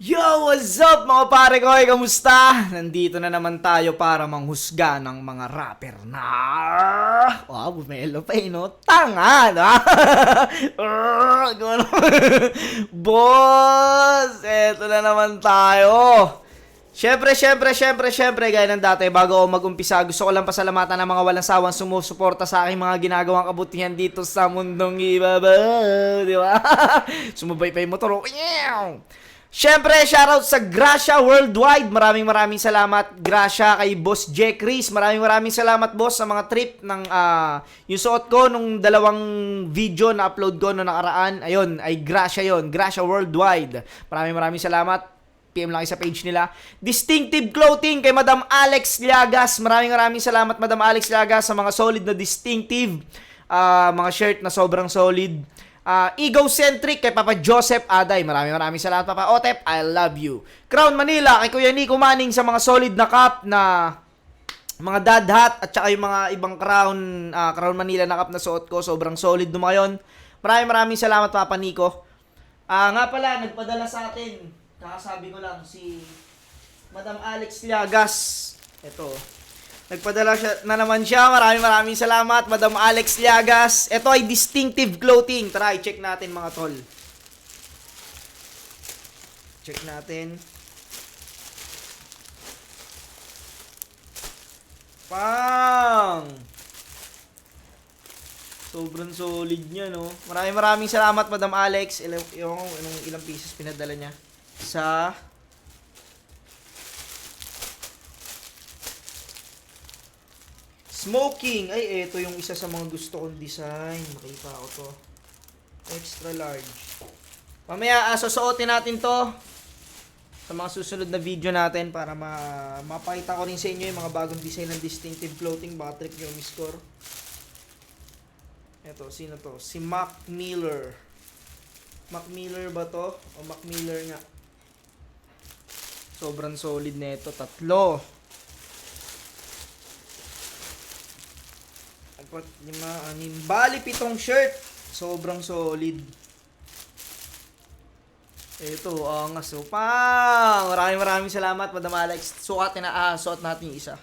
Yo, what's up mga pare ko? Kamusta? Nandito na naman tayo para manghusga ng mga rapper na... Wow, bumelo pa no? Tanga, no? Boss, eto na naman tayo. Siyempre, gaya ng dati, bago ako mag-umpisa, gusto ko lang pasalamatan ng mga walang sawang sumusuporta sa aking mga ginagawang kabutihan dito sa mundong ibabaw, di ba? Sumabay pa yung motor. Siyempre, shoutout sa Gracia Worldwide. Maraming salamat, Gracia, kay Boss Jack Chris. Maraming salamat, boss, sa mga trip ng yung suot ko nung dalawang video na upload ko noong nakaraan. Ayun, ay Gracia yon, Gracia Worldwide. Maraming salamat. PM lang sa page nila. Distinctive Clothing kay Madam Alex Llagas. Maraming salamat, Madam Alex Llagas, sa mga solid na distinctive mga shirt na sobrang solid. Egocentric kay Papa Joseph Aday. Maraming salamat, Papa Otep. I love you. Crown Manila kay Kuya Nico Manning sa mga solid na cup na mga dad hat at saka yung mga ibang Crown Manila na cup na suot ko. Sobrang solid dumayon. Maraming salamat, Papa Nico. Nga pala, nagpadala sa atin, kakasabi ko lang, si Madam Alex Llagas. Ito. Nagpadala siya na naman siya. Maraming salamat, Madam Alex Llagas. Ito ay distinctive clothing. Tara, i-check natin mga tol. Check natin. Pang! Sobrang solid niya, no? Maraming salamat, Madam Alex. Ilang pieces pinadala niya sa... Smoking. Ay, eto yung isa sa mga gusto kong design. Makita ko to. Extra large. Mamaya, susuotin natin to sa mga susunod na video natin para mapakita ko rin sa inyo yung mga bagong design ng distinctive clothing. Baka trip nyo umiscore. Eto, sino to? Si Mac Miller. Mac Miller ba to? O Mac Miller nga. Sobrang solid na ito. Tatlo. 4, 5, 6. Bali, 7 shirt. Sobrang solid. Ito, angas. So, pang! Maraming salamat, Madam Alex. Suot natin yung isa.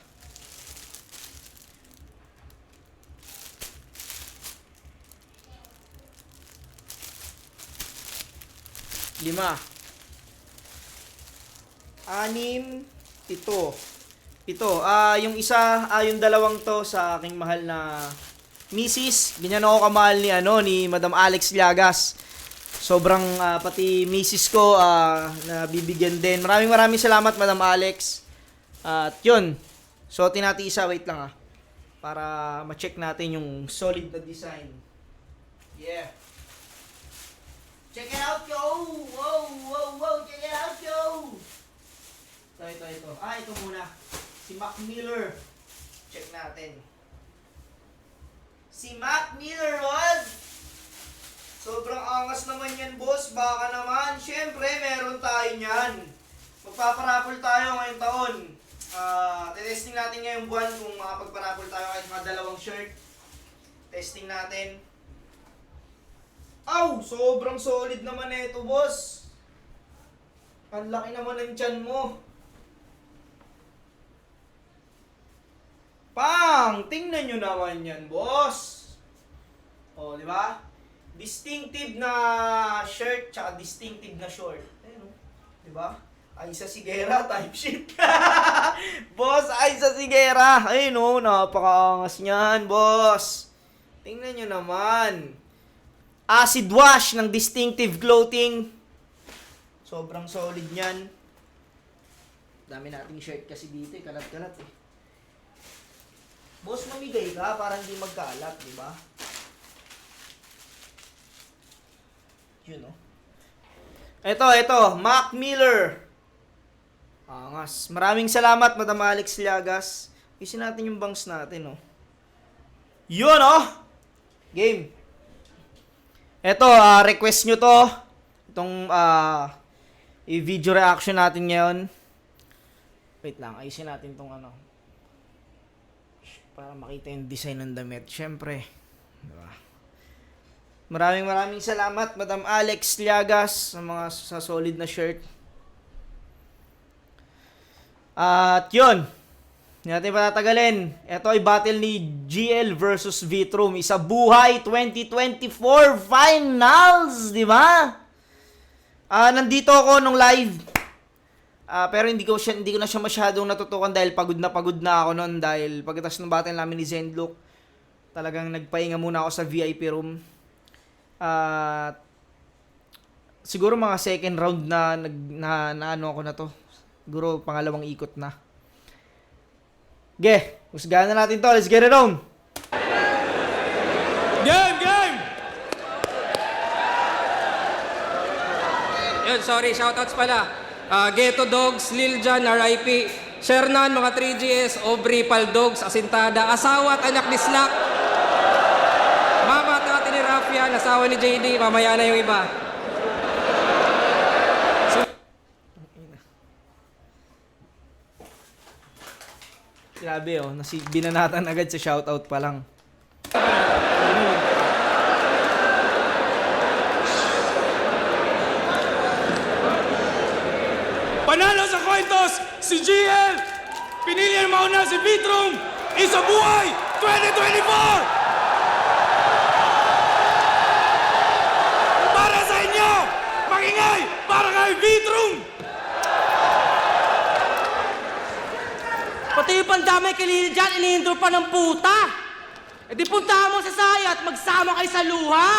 Lima. 6, 7. Ito, yung isa, yung dalawang to sa aking mahal na Mrs. Ganyan ako kamahal ni Madam Alex Llagas. Sobrang pati Mrs. ko nabibigyan din. Maraming salamat, Madam Alex. At yun, suotin natin isa, wait lang para ma-check natin yung solid na design. Yeah. Check it out, yo! Wow, check it out, yo! Ito. Ito muna. Si Mac Miller. Check natin. Si Mac Miller, what? Sobrang angas naman yan, boss. Baka naman. Siyempre, meron tayo niyan. Magpaparapol tayo ngayong taon. Testing natin ngayong buwan kung makapagparapol tayo kahit mga dalawang shirt. Testing natin. Aw! Sobrang solid naman ito, boss. Ang laki naman ng tiyan mo. Pang! Tingnan nyo naman yan, boss. O, di ba? Distinctive na shirt, tsaka distinctive na short. Ayun, di ba? Aysa Sigera, type shit. Boss, Aysa Sigera. Ayun, napakaangas niyan, boss. Tingnan nyo naman. Acid wash ng distinctive clothing. Sobrang solid niyan. Dami nating shirt kasi dito, kalat-kalat eh. Boss, mamigay ka para hindi magkalat, di ba? Yun, no? Ito, Mac Miller. Angas. Maraming salamat, Madam Alex Llagas. Isin natin yung bangs natin, no? Yun, no? Game. Ito, request nyo to. Itong, i-video reaction natin ngayon. Wait lang, ayusin natin tong para makita yung design ng damit. Siyempre, diba? Maraming salamat, Madam Alex Llagas, sa solid na shirt. At yun, hindi natin patatagalin. Ito ay battle ni GL versus Vitrum. Isa buhay 2024 finals, di ba? Nandito ako nung live. Pero hindi ko na siya masyadong natutukan dahil pagod na ako noon dahil pagkatapos ng battle namin ni Zenlook, talagang nagpahinga muna ako sa VIP room. Siguro mga second round na ano ako na to. Siguro pangalawang ikot na. Husgahan na natin to. Let's get it on. Game! Yun, sorry, shoutouts pala. Ghetto Dogs, Liljan, RIP, Shernan, mga 3GS, Aubrey, Paldogs, Asintada, asawa at anak ni Slack, mama at ate ni Rafian, asawa ni JD, mamaya na yung iba. Grabe binanatan agad sa shoutout pa lang. Panalo sa coin toss, si GL! Pinili ang mauna si Vitrum! Isa buhay 2024! Para sa inyo! Makingay! Para kay Vitrum! Pati yung pandamay kilili dyan, inihindur pa ng puta. E di puntahan mo sa saya at magsama kayo sa luha.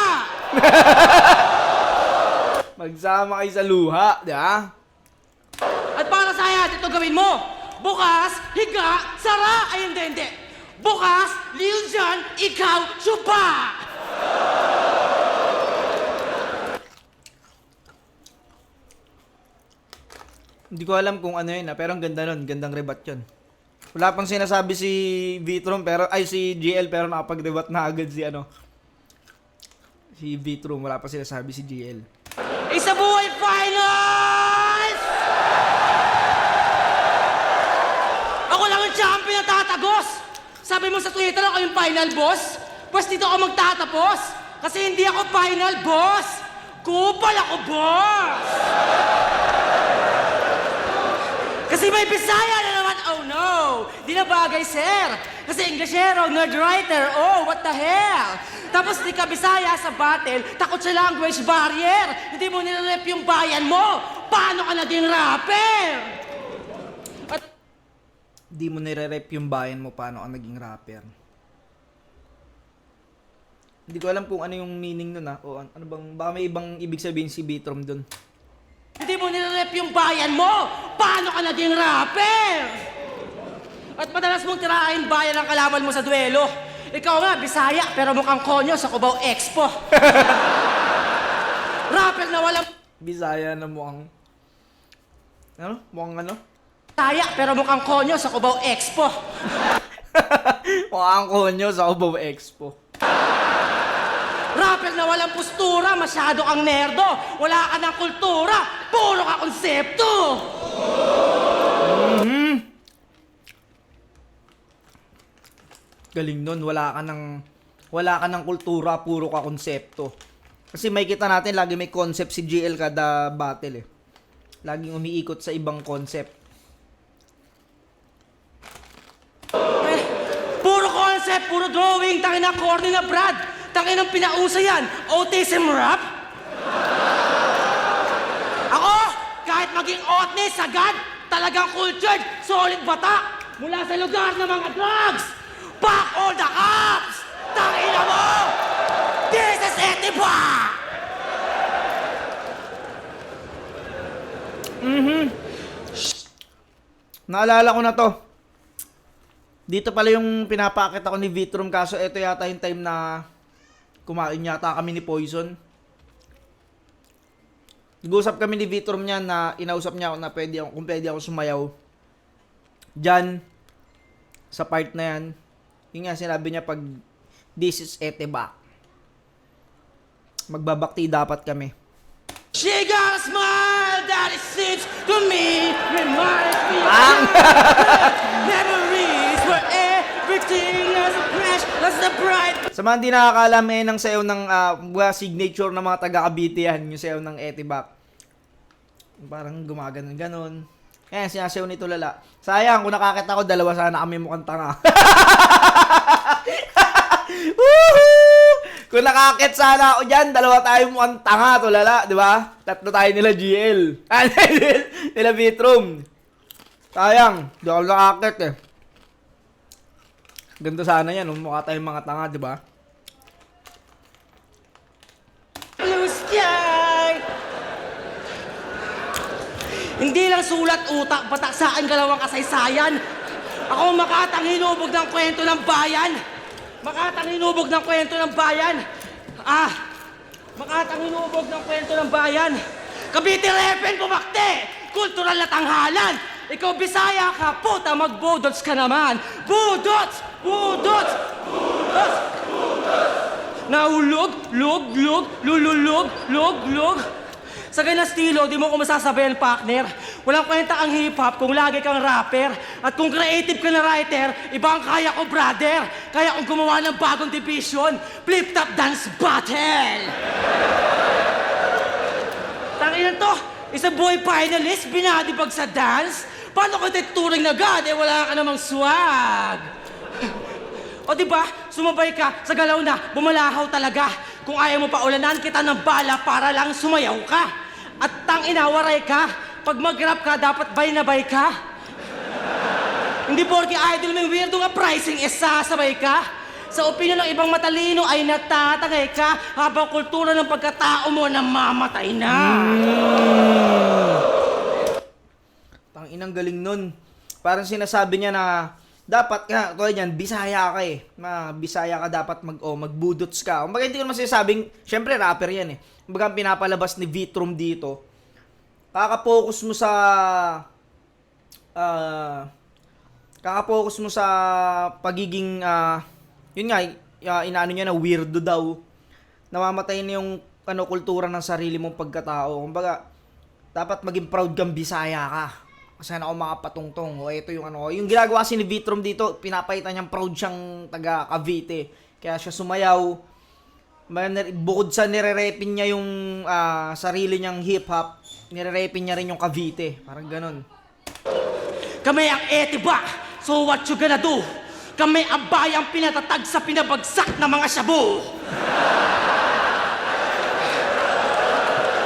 Magsama kayo sa luha, di ba? At para sa saya, ito gawin mo. Bukas, higa, sara. Ay, hindi. Bukas, Lil Jon, ikaw, suba. Hindi ko alam kung ano yun pero ang ganda nun. Gandang rebat yun. Wala pang sinasabi si Vitrum si GL pero nakapag-rebat na agad si Vitrum. Wala pa sinasabi si GL. Isa buhay finals! Ako lang ang champion na tatagos. Sabi mo sa Twitter ako yung final boss. Pues dito ako magtatapos. Kasi hindi ako final boss. Kupal ako boss. Kasi may Bisaya na naman, oh no! Di na bagay, sir! Kasi Englishero, nerd writer, oh, what the hell! Tapos di ka Bisaya sa battle, takot sa language barrier! Hindi mo nilalep yung bayan mo! Paano ka naging rapper? At Hindi mo nire-rep yung bayan mo paano ka naging rapper. Hindi ko alam kung ano yung meaning nun o ano bang, baka may ibang ibig sabihin si Vitrum dun. hindi mo nilalep yung bayan mo! Paano ka naging rapper? At madalas mong tirahin bayan ang kalaban mo sa duelo. Ikaw nga, Bisaya, pero mukhang konyo sa Cubao Expo. Rapper na walang Bisaya na mukhang... Ano? Mukhang ano? Bisaya, pero mukhang konyo sa Cubao Expo. Mukhang konyo sa Cubao Expo. Rapper na walang postura, masyado kang nerdo. Wala ka ng kultura, puro ka konsepto. Galing nun, wala ka ng kultura, puro ka konsepto. Kasi may kita natin, lagi may concept si GL kada battle eh. Laging umiikot sa ibang concept. Puro concept, puro drawing, tangin na corny na Brad. Tangin ang pinausa yan, autism rap. Ako, kahit maging otne, sagad, talagang cultured, solid bata. Mula sa lugar ng mga drugs. Back all the cops! Tangina mo! This is Etiba! Naalala ko na to. Dito pala yung pinapakita ko ni Vitrum kaso ito yata yung time na kumain yata kami ni Poison. Nag-usap kami ni Vitrum niya na inausap niya ako na kung pwede ako sumayaw. Diyan, sa part na yan, yung nga sinabi niya pag this is Etiba. Magbabakti dapat kami. She got a smile that it seems to me reminds me of memories where everything is a crash, that's the bright. Sa mga hindi nakakaalam ng sayaw ng signature ng mga taga Cavite yan, yung sayaw ng Etiba. Parang gumaganon ganon. Ayan, sinasayaw ni Tulala. Sayang, kung nakakita ko, dalawa sana kami mukhang tanga. Woohoo! Kung nakakit sana ako dyan, dalawa tayo mukhang tanga, Tulala. Di ba? Tatlo tayo nila GL. Nila Vitrum. Sayang, di ako nakakit eh. Ganda sana yan, mukha tayong mga tanga, di ba? Blue sky! Hindi lang sulat utak, batak sa akin galawang kasaysayan. Ako ang makatang hinubog ng kwento ng bayan. Makatang hinubog ng kwento ng bayan. Makatang hinubog ng kwento ng bayan. Cavite Repen, bumakte! Kultural na tanghalan! Ikaw Bisaya ka, puta, magbudots ka naman! Budots! Budots! Budots! Nahulog, lug, lug, lululug, lug, lug. Sa ganyan estilo, di mo ko masasabayan, partner. Walang kwenta ang hip-hop kung lagi kang rapper. At kung creative ka na writer, iba ang kaya ko, brother. Kaya kong gumawa ng bagong division, flip-top dance battle. Tanginan to, isang boy finalist, binadibag sa dance. Paano ko turing na god, wala ka namang swag. O diba, sumabay ka sa galaw na bumalahaw talaga. Kung ayaw mo pa ulanan kita ng bala para lang sumayaw ka. At inawaray ka. Pag mag-rap ka, dapat bay na bay ka. Hindi porke idol may weirdo nga pricing, sasabay ka. Sa opinion ng ibang matalino ay natatagay ka habang kultura ng pagkatao mo namamatay na. Tanginang galing nun. Parang sinasabi niya na dapat ka, tulad yan, Bisaya ka eh. Bisaya ka dapat magbudots ka. Kumbaga hindi ko naman sinasabing, syempre rapper yan eh. Kumbaga pinapalabas ni Vitrum dito. Kakapokus mo sa pagiging yun nga, inaano niya na weirdo daw. Namamatay na yung kultura ng sarili mong pagkatao. Kumbaga dapat maging proud kang Bisaya ka. Sana ako makapatungtong. O ito yung yung ginagawa si ni Vitrum dito, pinapaitan niyang proud siyang taga Cavite. Kaya siya sumayaw. Bukod sa nire-repin niya yung sarili niyang hip-hop, nire-repin niya rin yung Cavite. Parang ganun. Kami ang etiba, so what you gonna do? Kami ang bayang pinatatag sa pinabagsak na mga shabu.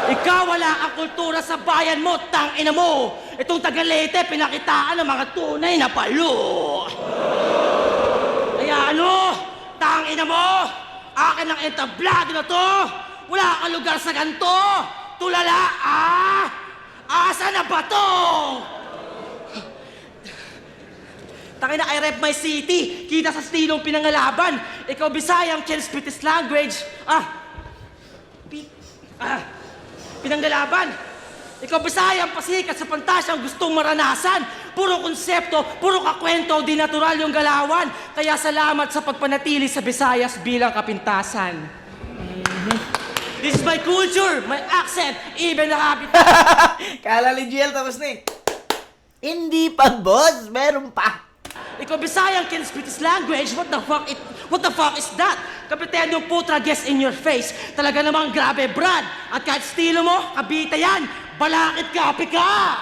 Ikaw wala ang kultura sa bayan mo, tangina mo. Itong Tagalete, pinakitaan ng mga tunay na palo. Kaya tangina mo, akin ang entablado na to. Wala kang lugar sa ganito. Tulala, asa na ba to? Tangina, I rep my city. Kita sa stilong pinangalaban. Ikaw Bisayang can spit this language. Pinanggalaban. Ikaw Bisayang pasikat sa pantasyang gustong maranasan. Puro konsepto, puro kakwento, di natural yung galawan. Kaya salamat sa pagpanatili sa Visayas bilang kapintasan. This is my culture, my accent, even the habit. Kala ni GL tapos na eh. Hindi pa boss, meron pa. Ikaw Bisayang can speak this language. What the fuck is that? Kapitan yung putra guess in your face. Talaga namang grabe, Brad. At kahit estilo mo, kabita yan. Balakid ka, pika!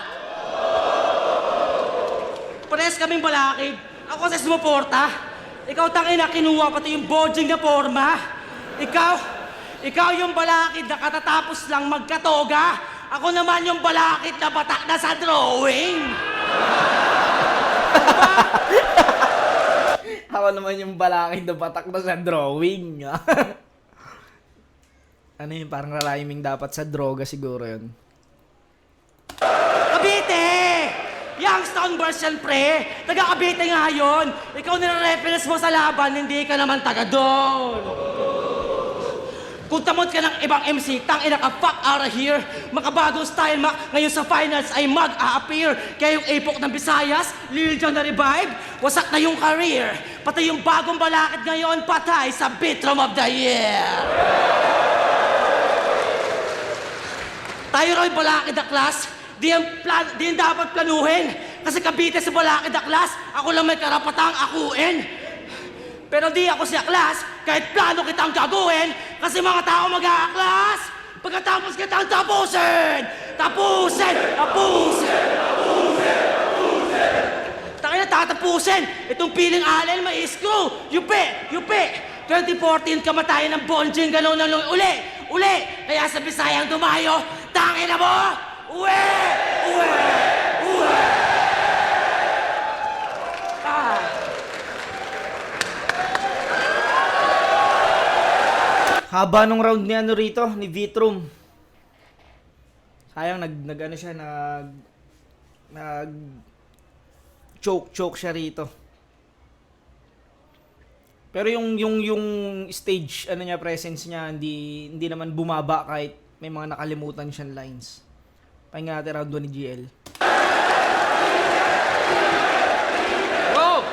Parehas kaming balakid. Ako sa sumuporta. Ikaw tangina, kinuha pati yung bodging na forma. Ikaw yung balakid na katatapos lang magkatoga. Ako naman yung balakid na batak na sa drawing. Ako naman yung balakid na batak na sa drawing. Ano yun, parang rhyming dapat sa droga siguro yun. Cavite! Youngstown version, pre! Taga Cavite nga yun! Ikaw nire-reference mo sa laban, hindi ka naman taga doon! Kung tamot ka ng ibang MC, tangina ka, fuck out of here! Makabagong style, ngayon sa finals ay mag-a-appear! Kaya yung epok ng Visayas, Lil Jon na revive, wasak na yung career! Pati yung bagong balakid ngayon, patay sa Vitrum of the Year! Tayo raw yung balakid na class, di yan dapat planuhin. Kasi Cavite sa balakid na class, ako lang may karapatang akuin. Pero di ako siya class, kahit plano kitang gagawin, kasi mga tao mag-a-class, pagkatapos kitang tapusin! Tapusin! Tapusin! Tapusin! tapusin. Itong piling allen, may screw. Yupi! 2014, kamatayan ng Bonjing, gano'n na lang. Uli! Kaya sa Bisayang dumayo, tangin na mo! Uwe! Haba nung round ni ano rito, ni Vitrum. Sayang nag ano siya, nag choke siya rito. Pero yung stage ano niya, presence niya hindi naman bumaba kahit may mga nakalimutan siyang lines. Pahinga natin round 1 ni GL. Go!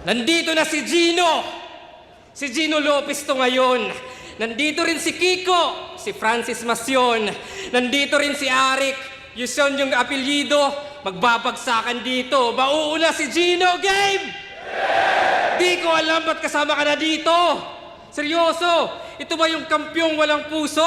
Nandito na si Gino! Si Gino Lopez to ngayon. Nandito rin si Kiko, si Francis Masyon. Nandito rin si Arik, yun yung apelyido. Magbabagsakan dito. Mauuna si Gino, game! Di ko alam ba't kasama ka na dito. Seryoso, ito ba yung kampyong walang puso?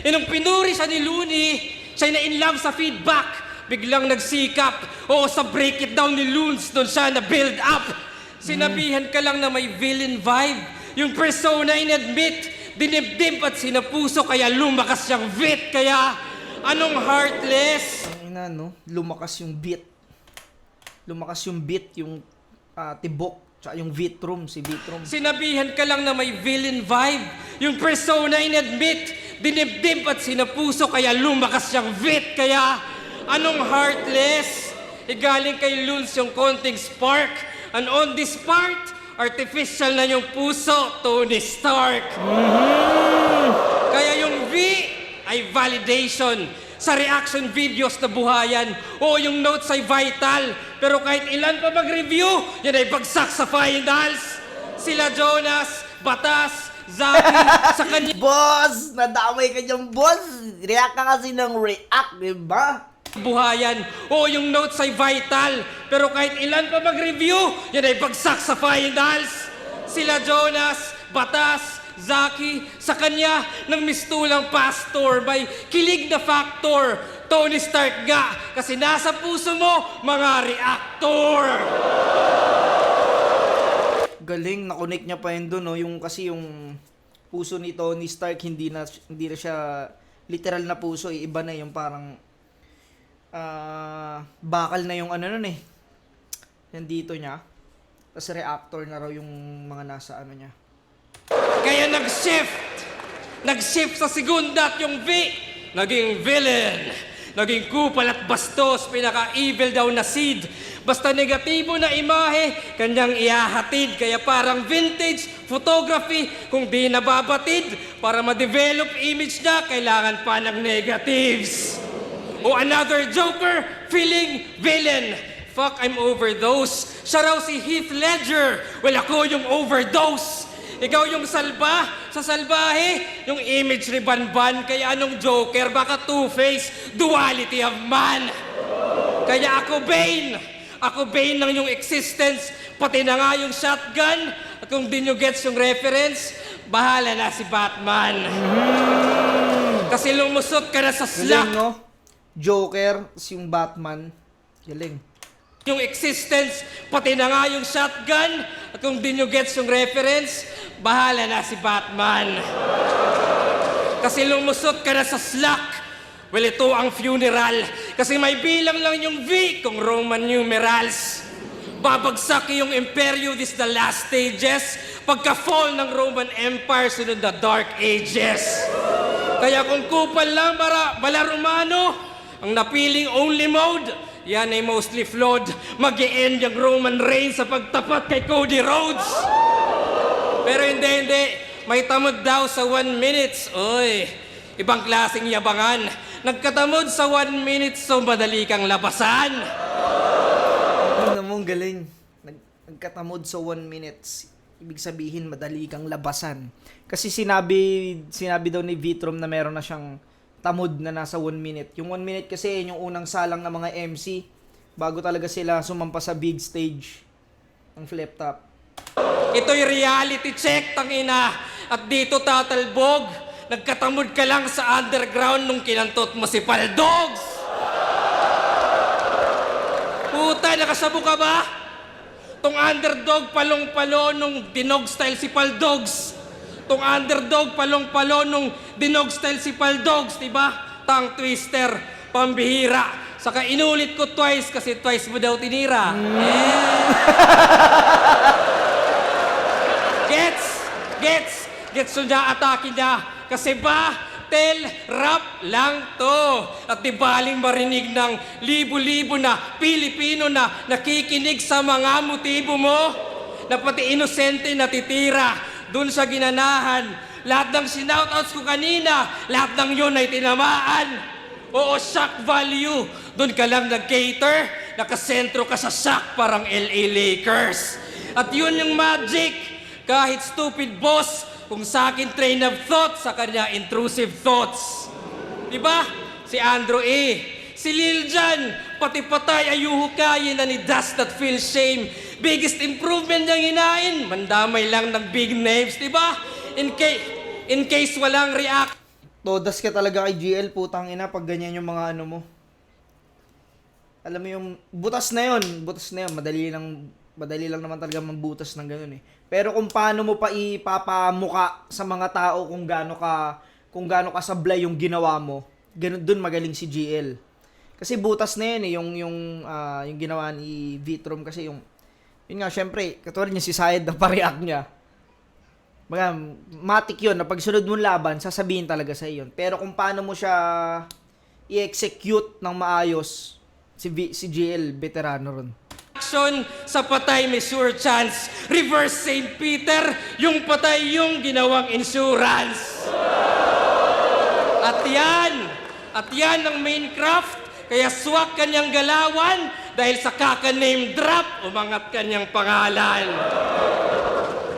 Nung pinuri siya ni Looney, siya na in love sa feedback. Biglang nagsikap. Oo, sa break it down ni Loons, doon siya na build up. Sinabihan ka lang na may villain vibe. Yung persona in-admit, dinibdib at sinapuso, kaya lumakas siyang vit. Kaya, anong heartless? Ina, no? Lumakas yung beat. Yung tibok. Tsaka yung Vitrum, si Vitrum. Sinabihan ka lang na may villain vibe. Yung persona in-admit, dinibdib at sinapuso, kaya lumakas siyang vit. Kaya, anong heartless? Igaling kay Loons yung konting spark. And on this part, artificial na yung puso, Tony Stark. Kaya yung V ay validation. Sa reaction videos na buhayan, o yung notes ay vital. Pero kahit ilan pa mag-review, yan ay bagsak sa finals. Sila Jonas, Batas, Zaki, sa kanya... Boss! Nadamay ka dyan, boss! React ka kasi ng react, diba? Buhayan, o yung notes ay vital. Pero kahit ilan pa mag-review, yan ay bagsak sa finals. Sila Jonas, Batas, Zaki, sa kanya ng mistulang pastor, may kilig na factor. Tony Stark nga, kasi nasa puso mo, mga reactor. Galing, nakonek niya pa yun doon, no? Yung kasi yung puso ni Tony Stark, hindi na siya literal na puso, iba na yung parang bakal na yung ano nun eh. Nandito niya. Tapos reactor na raw yung mga nasa ano niya. Kaya nag-shift sa segunda at yung V, naging villain. Naging kupal at bastos, pinaka-evil daw na seed. Basta negatibo na imahe, kanyang ihahatid. Kaya parang vintage photography, kung di nababatid, para ma-develop image na, kailangan pa ng negatives. O another joker, feeling villain. Fuck, I'm overdose. Siya raw si Heath Ledger. Well, ako yung overdose. Ikaw yung salba sa salbahe, yung image ni Banban. Kaya anong joker, baka two-face, duality of man. Kaya ako Bane. Ako Bane ng yung existence, pati na nga yung shotgun. At kung di nyo gets yung reference, bahala na si Batman. Kasi lumusot ka na sa slack. Galing, no? Joker, yung Batman. Galing. Yung existence, pati na nga yung shotgun. At kung di nyo gets yung reference, bahala na si Batman. Kasi lumusot ka na sa slack. Well, ito ang funeral. Kasi may bilang lang yung V kung Roman numerals. Babagsak yung imperyo, this the last stages. Pagka-fall ng Roman Empire, sunod na Dark Ages. Kaya kung kupal lang bala Romano, ang napiling only mode, yan ay mostly flawed. Mag-e-end yung Roman reign sa pagtapat kay Cody Rhodes. Pero hindi. May tamad daw sa 1 minute. Oy, ibang klaseng yabangan. Nagkatamod sa 1 minute, so madali kang labasan. Ano mo, galing. Nagkatamod sa 1 minutes. Ibig sabihin, madali kang labasan. Kasi sinabi daw ni Vitrum na meron na siyang tamod na nasa 1 minute. Yung 1 minute kasi yung unang salang ng mga MC bago talaga sila sumampa sa big stage ng flip top. Ito'y reality check, tangina. At dito tatalbog, nagkatamod ka lang sa underground nung kinantot mo si Paldogs. Puta, nakasabo ka ba? Tong underdog palong-palo nung dinog style si Paldogs. Tong underdog palong-palo nung dinog style si Paldogs, diba? Tongue twister, pambihira. Saka inulit ko twice kasi twice mo daw tinira. Gets nyo niya, atake niya. Kasi ba, rap lang to. At di baling marinig ng libo-libo na Pilipino na nakikinig sa mga motibo mo. Na pati inosente natitira dun sa ginanahan. Lahat ng sinoutouts ko kanina, lahat ng yun ay tinamaan. Oo, shock value. Dun ka lang nag-cater, nakasentro ka sa shock parang LA Lakers. At yun yung magic. Kahit stupid boss, kung sa akin train of thought, sa kanya intrusive thoughts. Diba? Si Andrew A. Si Lil Jon, pati patay ayuho kayin na ni Does Not Feel Shame. Biggest improvement niyang hinain, mandamay lang ng big names, diba? In case walang react. Todas ka talaga kay GL, putang ina, pag ganyan yung mga ano mo. Alam mo yung, butas na yun, madali lang naman talaga mambutas ng ganun eh. Pero kung paano mo pa ipapamuka sa mga tao kung gaano ka sablay yung ginawa mo, ganun dun magaling si GL. Kasi butas na yun eh, yung ginawa ni Vitrom kasi yun nga, syempre, katulad niya si Syed na pa-react niya. Matik yun, na pag sunod mong laban, sasabihin talaga sa yun. Pero kung paano mo siya i-execute ng maayos, si GL, veterano ron. Action sa patay may sure chance. Reverse St. Peter, yung patay yung ginawang insurance. At yan ang main craft. Kaya swak kanyang galawan dahil sa kaka-name drop, umangat kanyang pangalan.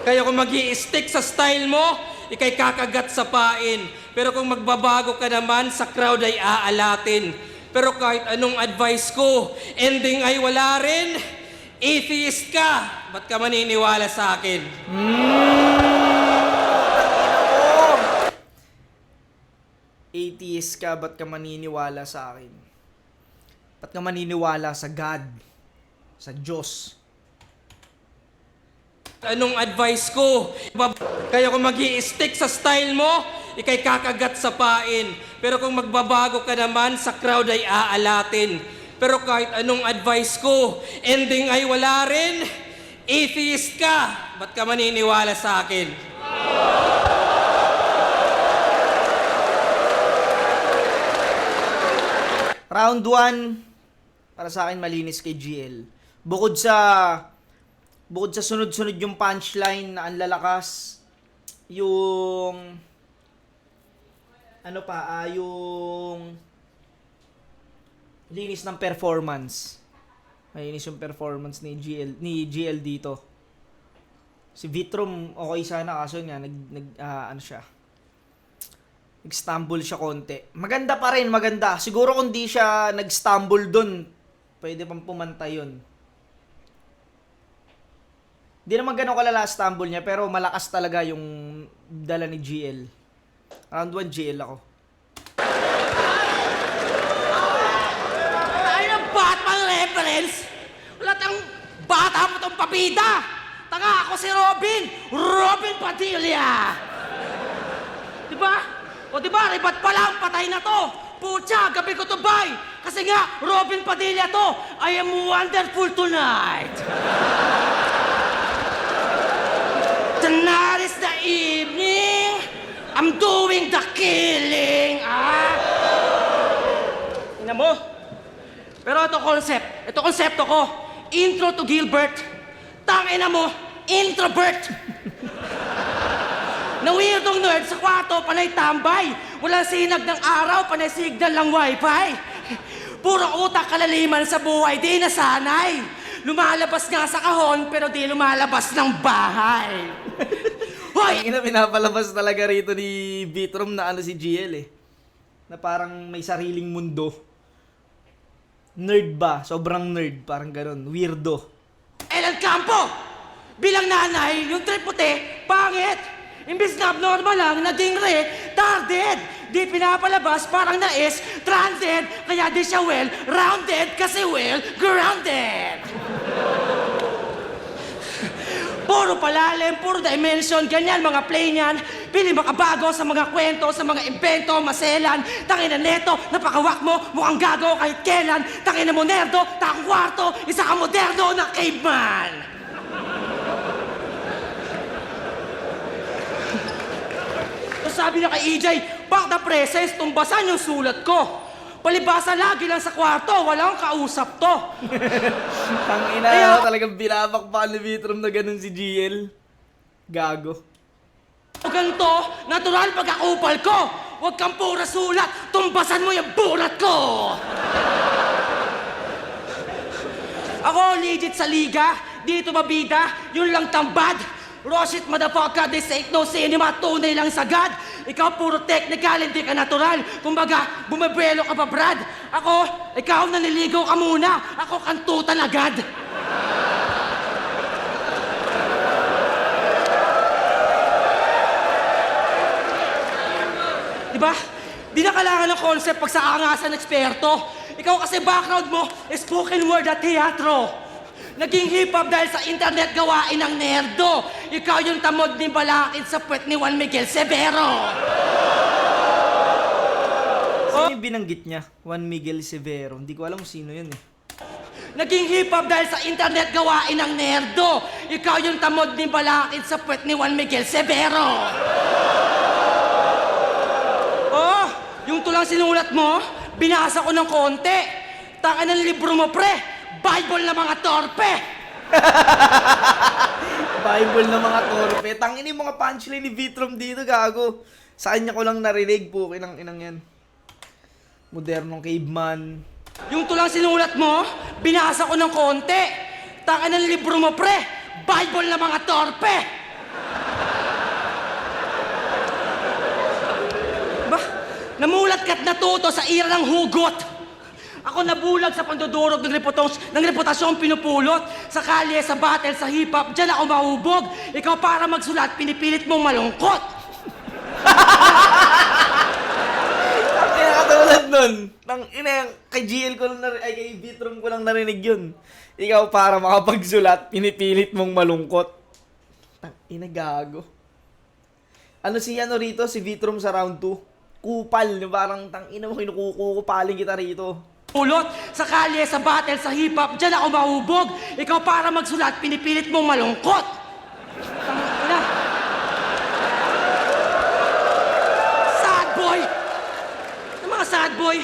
Kaya kung mag-i-stick sa style mo, ikay kakagat sa pain. Pero kung magbabago ka naman, sa crowd ay aalatin. Pero kahit anong advice ko, ending ay wala rin. Atheist ka, ba't ka maniniwala sa akin? Atheist ka, ba't ka maniniwala sa akin? Ba't ka maniniwala sa God? Sa Diyos? Anong advice ko? Kaya kung mag-i-stick sa style mo, ikay kakagat sa pain. Pero kung magbabago ka naman, sa crowd ay aalatin. Pero kahit anong advice ko, ending ay wala rin. Atheist ka, ba't ka maniniwala sa akin? Round 1, para sa akin malinis kay GL. Bukod sa sunod-sunod yung punchline na ang lalakas, yung yung linis ng performance. Malinis yung performance ni GL dito. Si Vitrom okay sana kaso nga nag-stumble siya konti. Maganda pa rin, maganda. Siguro kung di siya nag-stumble dun, pwede pang pumantay yun. Di naman ganun kalala stumble niya, pero malakas talaga yung dala ni GL. Round 1 GL ako. Ay, ang Batman reference! Wala tang bata mo tong pabida! Tanga, ako si Robin Padilla! Diba? O diba, ribat pa lang, patay na to! Pucha, gabi ko to bay! Kasi nga, Robin Padilla to! I am wonderful tonight! Tonight is the evening! I'm doing the killing! Ina mo? Pero ito konsepto ko. Intro to Gilbert. Tangina mo, introvert! Na weirdong nerd sa kwarto, panay tambay. Walang sinag ng araw, panay signal ng wifi. Puro utak kalaliman sa buhay, di nasanay. Lumalabas nga sa kahon, pero di lumalabas ng bahay. Hoy! Ang ina, pinapalabas talaga rito ni Vitrom na si GL eh. Na parang may sariling mundo. Nerd ba? Sobrang nerd. Parang ganun. Weirdo. El Campo! Bilang nanay, yung trip puti, pangit! Imbis na abnormal lang, naging retarded! di pinapalabas parang nais, stranded, kaya di siya well, rounded, kasi well, grounded. Puro palalim, puro dimension, ganyan mga play niyan. Pili makabago sa mga kwento, sa mga invento, maselan. Tangina neto, napakawak mo, mukhang gago kahit kailan. Tangina mo nerdo, takong kwarto, isa ka moderno na caveman. Tapos sabi na kay EJ, back the presence, tumbasan yung sulat ko. Palibasa lagi lang sa kwarto, walang kausap to. Tangina, Kaya- talagang binabakbakan ni Vitrom na ganun si GL. Gago. O ganito, natural pagkakupal ko. Huwag kang pura sulat, tumbasan mo yung burat ko. Ako legit sa liga, dito mabida, yun lang tambad. Roshit motherfucker, this ain't no cinema, tunay lang sagad. Ikaw puro technical, hindi ka natural. Kumbaga, bumabelo ka pa, Brad. Ako, ikaw naniligaw ka muna. Ako kantutan agad. Diba? Di na kailangan ng concept pag sa angasan eksperto. Ikaw kasi background mo, spoken word at teatro. Naging hip-hop dahil sa internet gawain ng nerdo. Ikaw yung tamod ni Balakid sa puwet ni Juan Miguel Severo. Sino yung binanggit niya? Juan Miguel Severo. Hindi ko alam kung sino yun eh. Naging hip-hop dahil sa internet gawain ng nerdo. Ikaw yung tamod ni Balakid sa puwet ni Juan Miguel Severo. Oh, yung tulang sinulat mo, binasa ko ng konti. Taka ng libro mo, pre. Bible na mga torpe. Bible ng mga torpe. Tangin yung mga punchline ni Vitrom dito, gago. Sa kanya ko lang narinig po, inang yan. Modernong caveman. Yung tulang sinulat mo, binasa ko ng konti. Taka ng libro mo, pre. Bible na mga torpe. Ba, namulat ka't natuto sa ira ng hugot. Ako nabulag sa pandudurog ng reputasyong pinupulot. Sa kalye, sa battle, sa hip-hop, dyan ako mahubog. Ikaw para magsulat, pinipilit mong malungkot. Ang kinakatulad nun. Nang ina, kay GL ko lang ay kay Vitrom ko lang narinig yun. Ikaw para makapagsulat, pinipilit mong malungkot. Tang ina, gago. Ano si rito, si Vitrom sa round 2? Kupal, parang tang ina mo, kinukukupaling kita rito. Pulot, sa kalye, sa battle, sa hip-hop, dyan ako mahubog. Ikaw para magsulat, pinipilit mong malungkot. Tangina. Sad boy! Yung mga sad boy,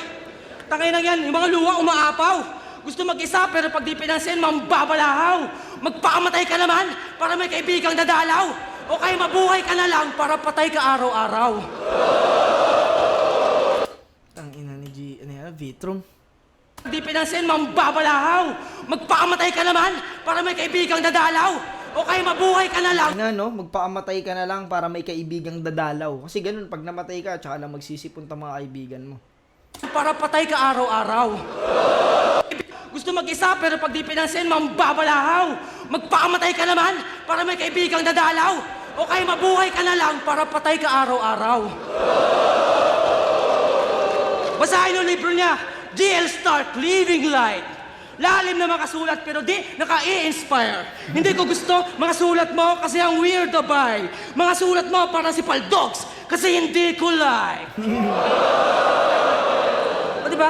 tangina yan, yung mga luwa umaapaw. Gusto mag-isa pero pag di pinansin, mambabalahaw. Magpakamatay ka naman para may kaibigang dadalaw. O kaya mabuhay ka na lang para patay ka araw-araw. Tang ina ni Vitrom. Di pinansin, mambabalahaw. Magpakamatay ka naman para may kaibigang dadalaw. O kaya mabuhay ka na lang. Ano, no? Magpaamatay ka na lang para may kaibigang dadalaw. Kasi ganun, pag namatay ka, tsaka lang magsisipon ta mga kaibigan mo. Para patay ka araw-araw. Gusto mag-isa pero pag di pinansin, mambabalahaw. Magpakamatay ka naman para may kaibigang dadalaw. O kaya mabuhay ka na lang para patay ka araw-araw. Basahin yung libro niya. GL Stark, Living Light. Lalim na makasulat pero di naka-i-inspire. Hindi ko gusto mga sulat mo kasi ang weirdo bay. Mga sulat mo para si Paldogs kasi hindi ko like. O diba?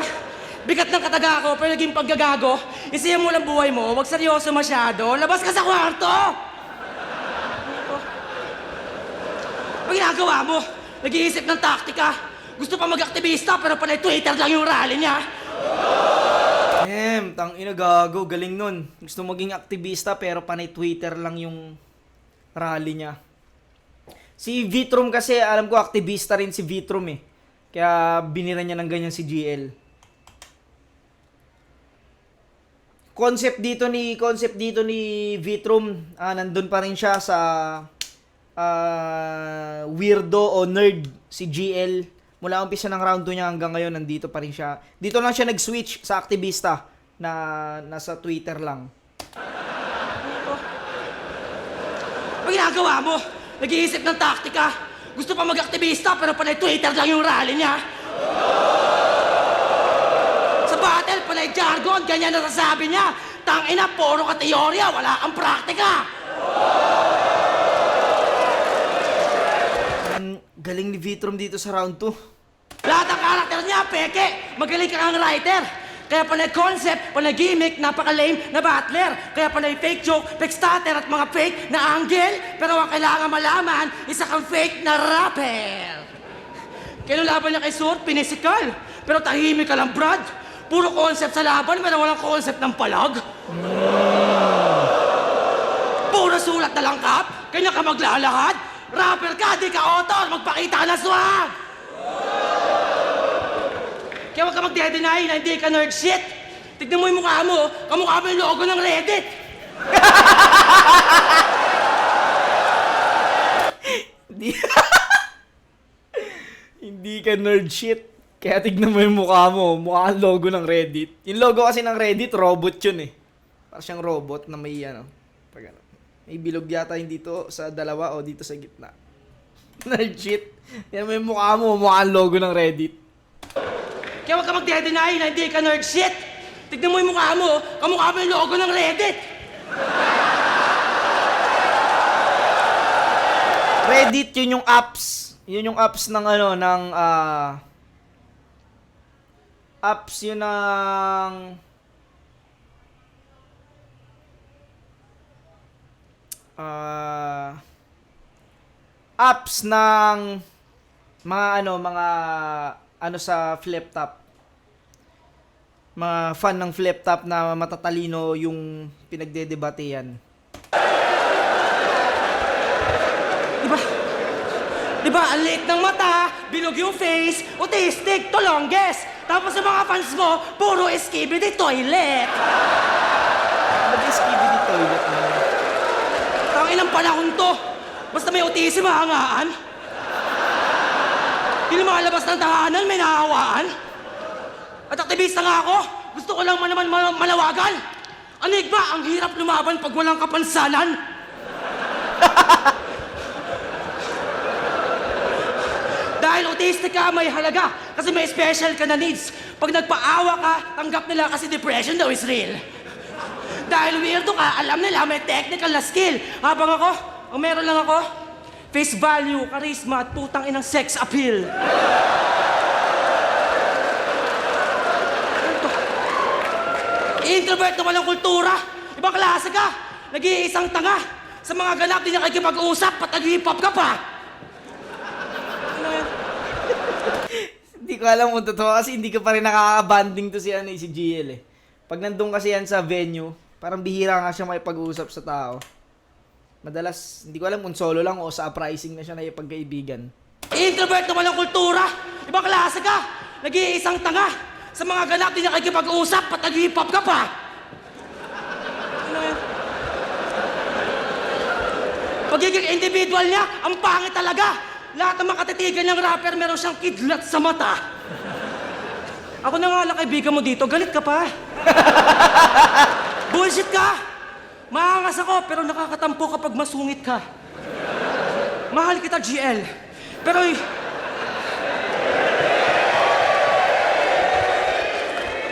Bigat ng kataga ko pero naging paggagago. Isiyan mo lang buhay mo, huwag seryoso masyado. Labas ka sa kwarto! Ang ginagawa mo, nag-iisip ng taktika. Gusto pa mag-aktivista pero panay Twitter lang yung rally niya. Tang ina, gago, galing nun. Gusto maging aktivista pero panay Twitter lang yung rally niya. Si Vitrom kasi, alam ko aktivista rin si Vitrom eh. Kaya binira niya ng ganyan si GL. Concept dito ni Vitrom, nandun pa rin siya sa weirdo o nerd si GL. Mula umpisa ng round 2 niya hanggang ngayon, nandito pa rin siya. Dito lang siya nag-switch sa aktivista na nasa Twitter lang. Ang ginagawa mo, nag-iisip ng taktika. Gusto pa mag-aktivista pero panay Twitter lang yung rally niya. Sa battle, panay jargon, ganyan nasasabi niya. Tangina, puro ka teorya, wala kang praktika. Ang galing ni Vitrom dito sa round 2. Lahat ng karakter niya, peke. Magaling ka ang writer. Kaya panay concept, panay gimmick, napaka-lame na battler. Kaya panay fake joke, fake starter at mga fake na angle. Pero ang kailangan malaman, isa kang fake na rapper. Kaya laban niya kay Sur, pinisikal. Pero tahimik ka lang, Brad. Puro concept sa laban, pero walang concept ng palag. Puro sulat na lang, Kap. Kanya ka maglalahad. Rapper ka, di ka author. Magpakita ka na swag. Kaya huwag ka magde-deny na hindi ka nerd shit. Tignan mo yung mukha mo, kamukha mo yung logo ng Reddit. Hindi ka nerd shit. Kaya tignan mo yung mukha mo. Mukha ang logo ng Reddit. Yung logo kasi ng Reddit, robot yun eh. Parang siyang robot na may pag ano. May bilog yata yung dito sa dalawa o dito sa gitna. Nerd shit. Tignan mo yung mukha mo. Mukha ang logo ng Reddit. Kaya huwag ka magde-deny na hindi ka nerd shit. Tignan mo yung mukha mo, kamukha mo yung logo ng Reddit. Reddit, yun yung apps. Yun yung apps ng apps yun ng apps ng mga sa flip top. Mga fan ng flip top na matatalino yung pinagdedebatehan. Diba, ang liit ng mata, bilog yung face, autistic, to longest. Tapos sa mga fans mo, puro skibidi toilet. Ba't yung skibidi toilet na? Tangin ang panahon to. Basta may autism, mahangaan. Di lumalabas ng tahanan, may nahawaan. At aktivista nga ako, gusto ko lang naman malawagan. Anigba, ang hirap lumaban pag walang kapansanan. Dahil autistic ka, may halaga. Kasi may special ka na needs. Pag nagpaawa ka, tanggap nila kasi depression daw is real. Dahil weirdo ka, alam nila may technical na skill. Habang ako, ang meron lang ako, face value, charisma, at putang inang sex appeal. Introvert na walang kultura. Ibang klase ka. Nag-iisang tanga. Sa mga ganap, di niya kakipag-usap, pat nag-hip hop ka pa. Hindi ko alam kung totoo kasi hindi ko pa rin nakaka-banding to si GL eh. Pag nandun kasi yan sa venue, parang bihira nga siya makipag-usap sa tao. Madalas, hindi ko alam kung solo lang o sa uprising na siya nakipagkaibigan. Introvert na walang kultura. Ibang klase ka. Nag-iisang tanga. Sa mga ganap, di niya kakipag-usap, pat nag-hip hop ka pa. Pagiging individual niya, ang pangit talaga. Lahat ng makatitigan niyang rapper, meron siyang kidlat sa mata. Ako na nga lang kaibigan mo dito, galit ka pa. Bullshit ka! Maangas ako, pero nakakatampo kapag masungit ka. Mahal kita, GL. Pero...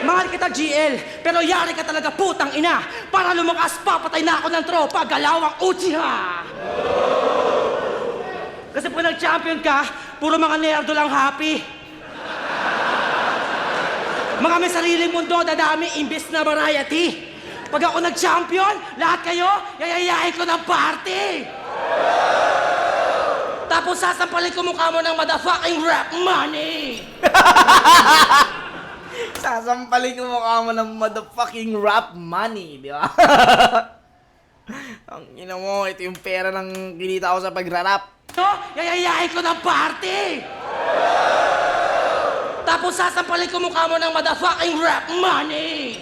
Mahal kita, GL. Pero yari ka talaga, putang ina. Para lumakas, papatay na ako ng tropa, galawang Uchiha. Kasi pag nag-champion ka, puro mga nerdo lang happy. Mga may sariling mundo, dadami, imbes na variety. Pag ako nag-champion, lahat kayo, yayayain ko ng party. Tapos sasampalin ko mukha mo ng motherfucking rap money. Sasampalin ko mukha mo ng motherfucking rap money, di ba? Ang ina mo, ito yung pera ng kinita ko sa pagrarap. Yayayain ko ng party! Tapos sasampalin ko mukha mo ng motherfucking rap money!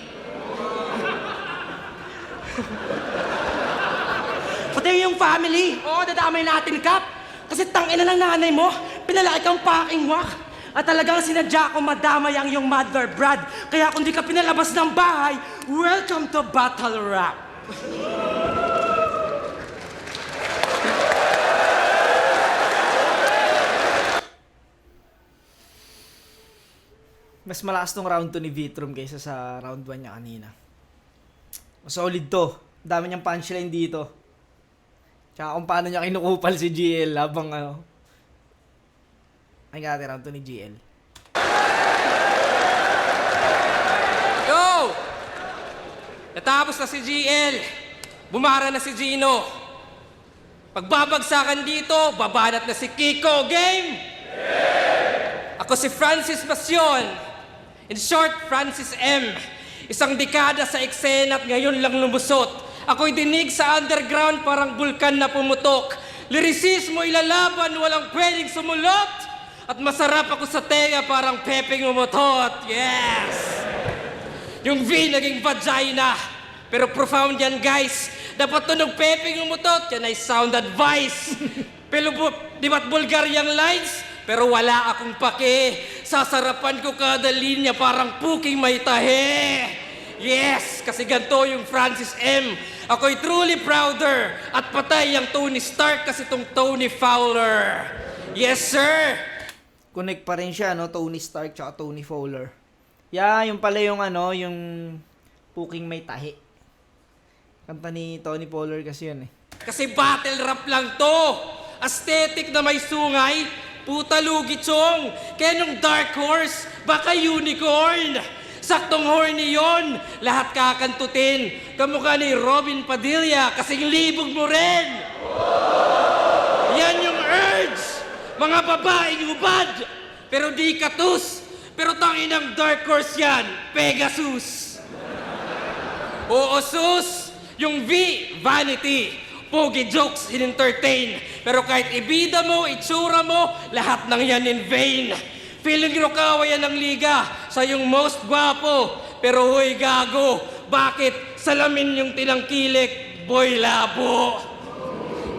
Pati yung family, dadamay natin, Kap. Kasi tangina ng nanay mo, pinalaki kang fucking wak. At talagang sinadya ko madamay ang iyong mother, Brad. Kaya kung di ka pinalabas ng bahay, welcome to Battle Rap. Mas malakas tong round 2 ni Vitrum kaysa sa round 1 niya kanina. Mas solid to. Dami niyang punchline dito. Tsaka kung paano niya kinukupal si GL habang ano. Ay nga round 2 ni GL. Yo! Natapos na si GL. Bumara na si Gino. Pagbabagsakan dito, babanat na si Kiko. Game! Ako si Francis Basyon. In short, Francis M. Isang dekada sa eksena at ngayon lang lumusot. Ako'y dinig sa underground parang bulkan na pumutok. Lyricismo ilalaban, walang pwedeng sumulot. At masarap ako sa tenga parang pepeng umutot. Yes! Yung V naging vagina. Pero profound yan, guys. Dapat tunog pepeng umutot. Yan ay sound advice. Pero di ba't bulgar yung lines? Pero wala akong pake. Sasarapan ko kada linya parang puking may tahe. Yes, kasi ganito yung Francis M. Ako'y truly prouder. At patay yung Tony Stark kasi tong Tony Fowler. Yes, sir. Connect pa rin siya, no? Tony Stark tsaka Tony Fowler. Yeah, yung pala yung ano, yung puking may tahi. Kanta ni Tony Fowler kasi yun eh. Kasi battle rap lang to. Aesthetic na may sungay. Puta lugi chong. Kaya nung Dark Horse, baka unicorn. Saktong horny yon. Lahat kakantutin. Kamukha ni Robin Padilla, kasing libog mo rin. Yan yung urge. Mga babaeng ubad. Pero di katus. Pero tanginang Dark Horse yan. Pegasus. Oo, sus. Yung V, vanity. Pogi jokes, in-entertain. Pero kahit ibida mo, itsura mo, lahat ng yan in vain. Feeling Rokawa yan ng liga, sa yung most gwapo. Pero huy gago, bakit salamin yung tinangkilik, boy labo?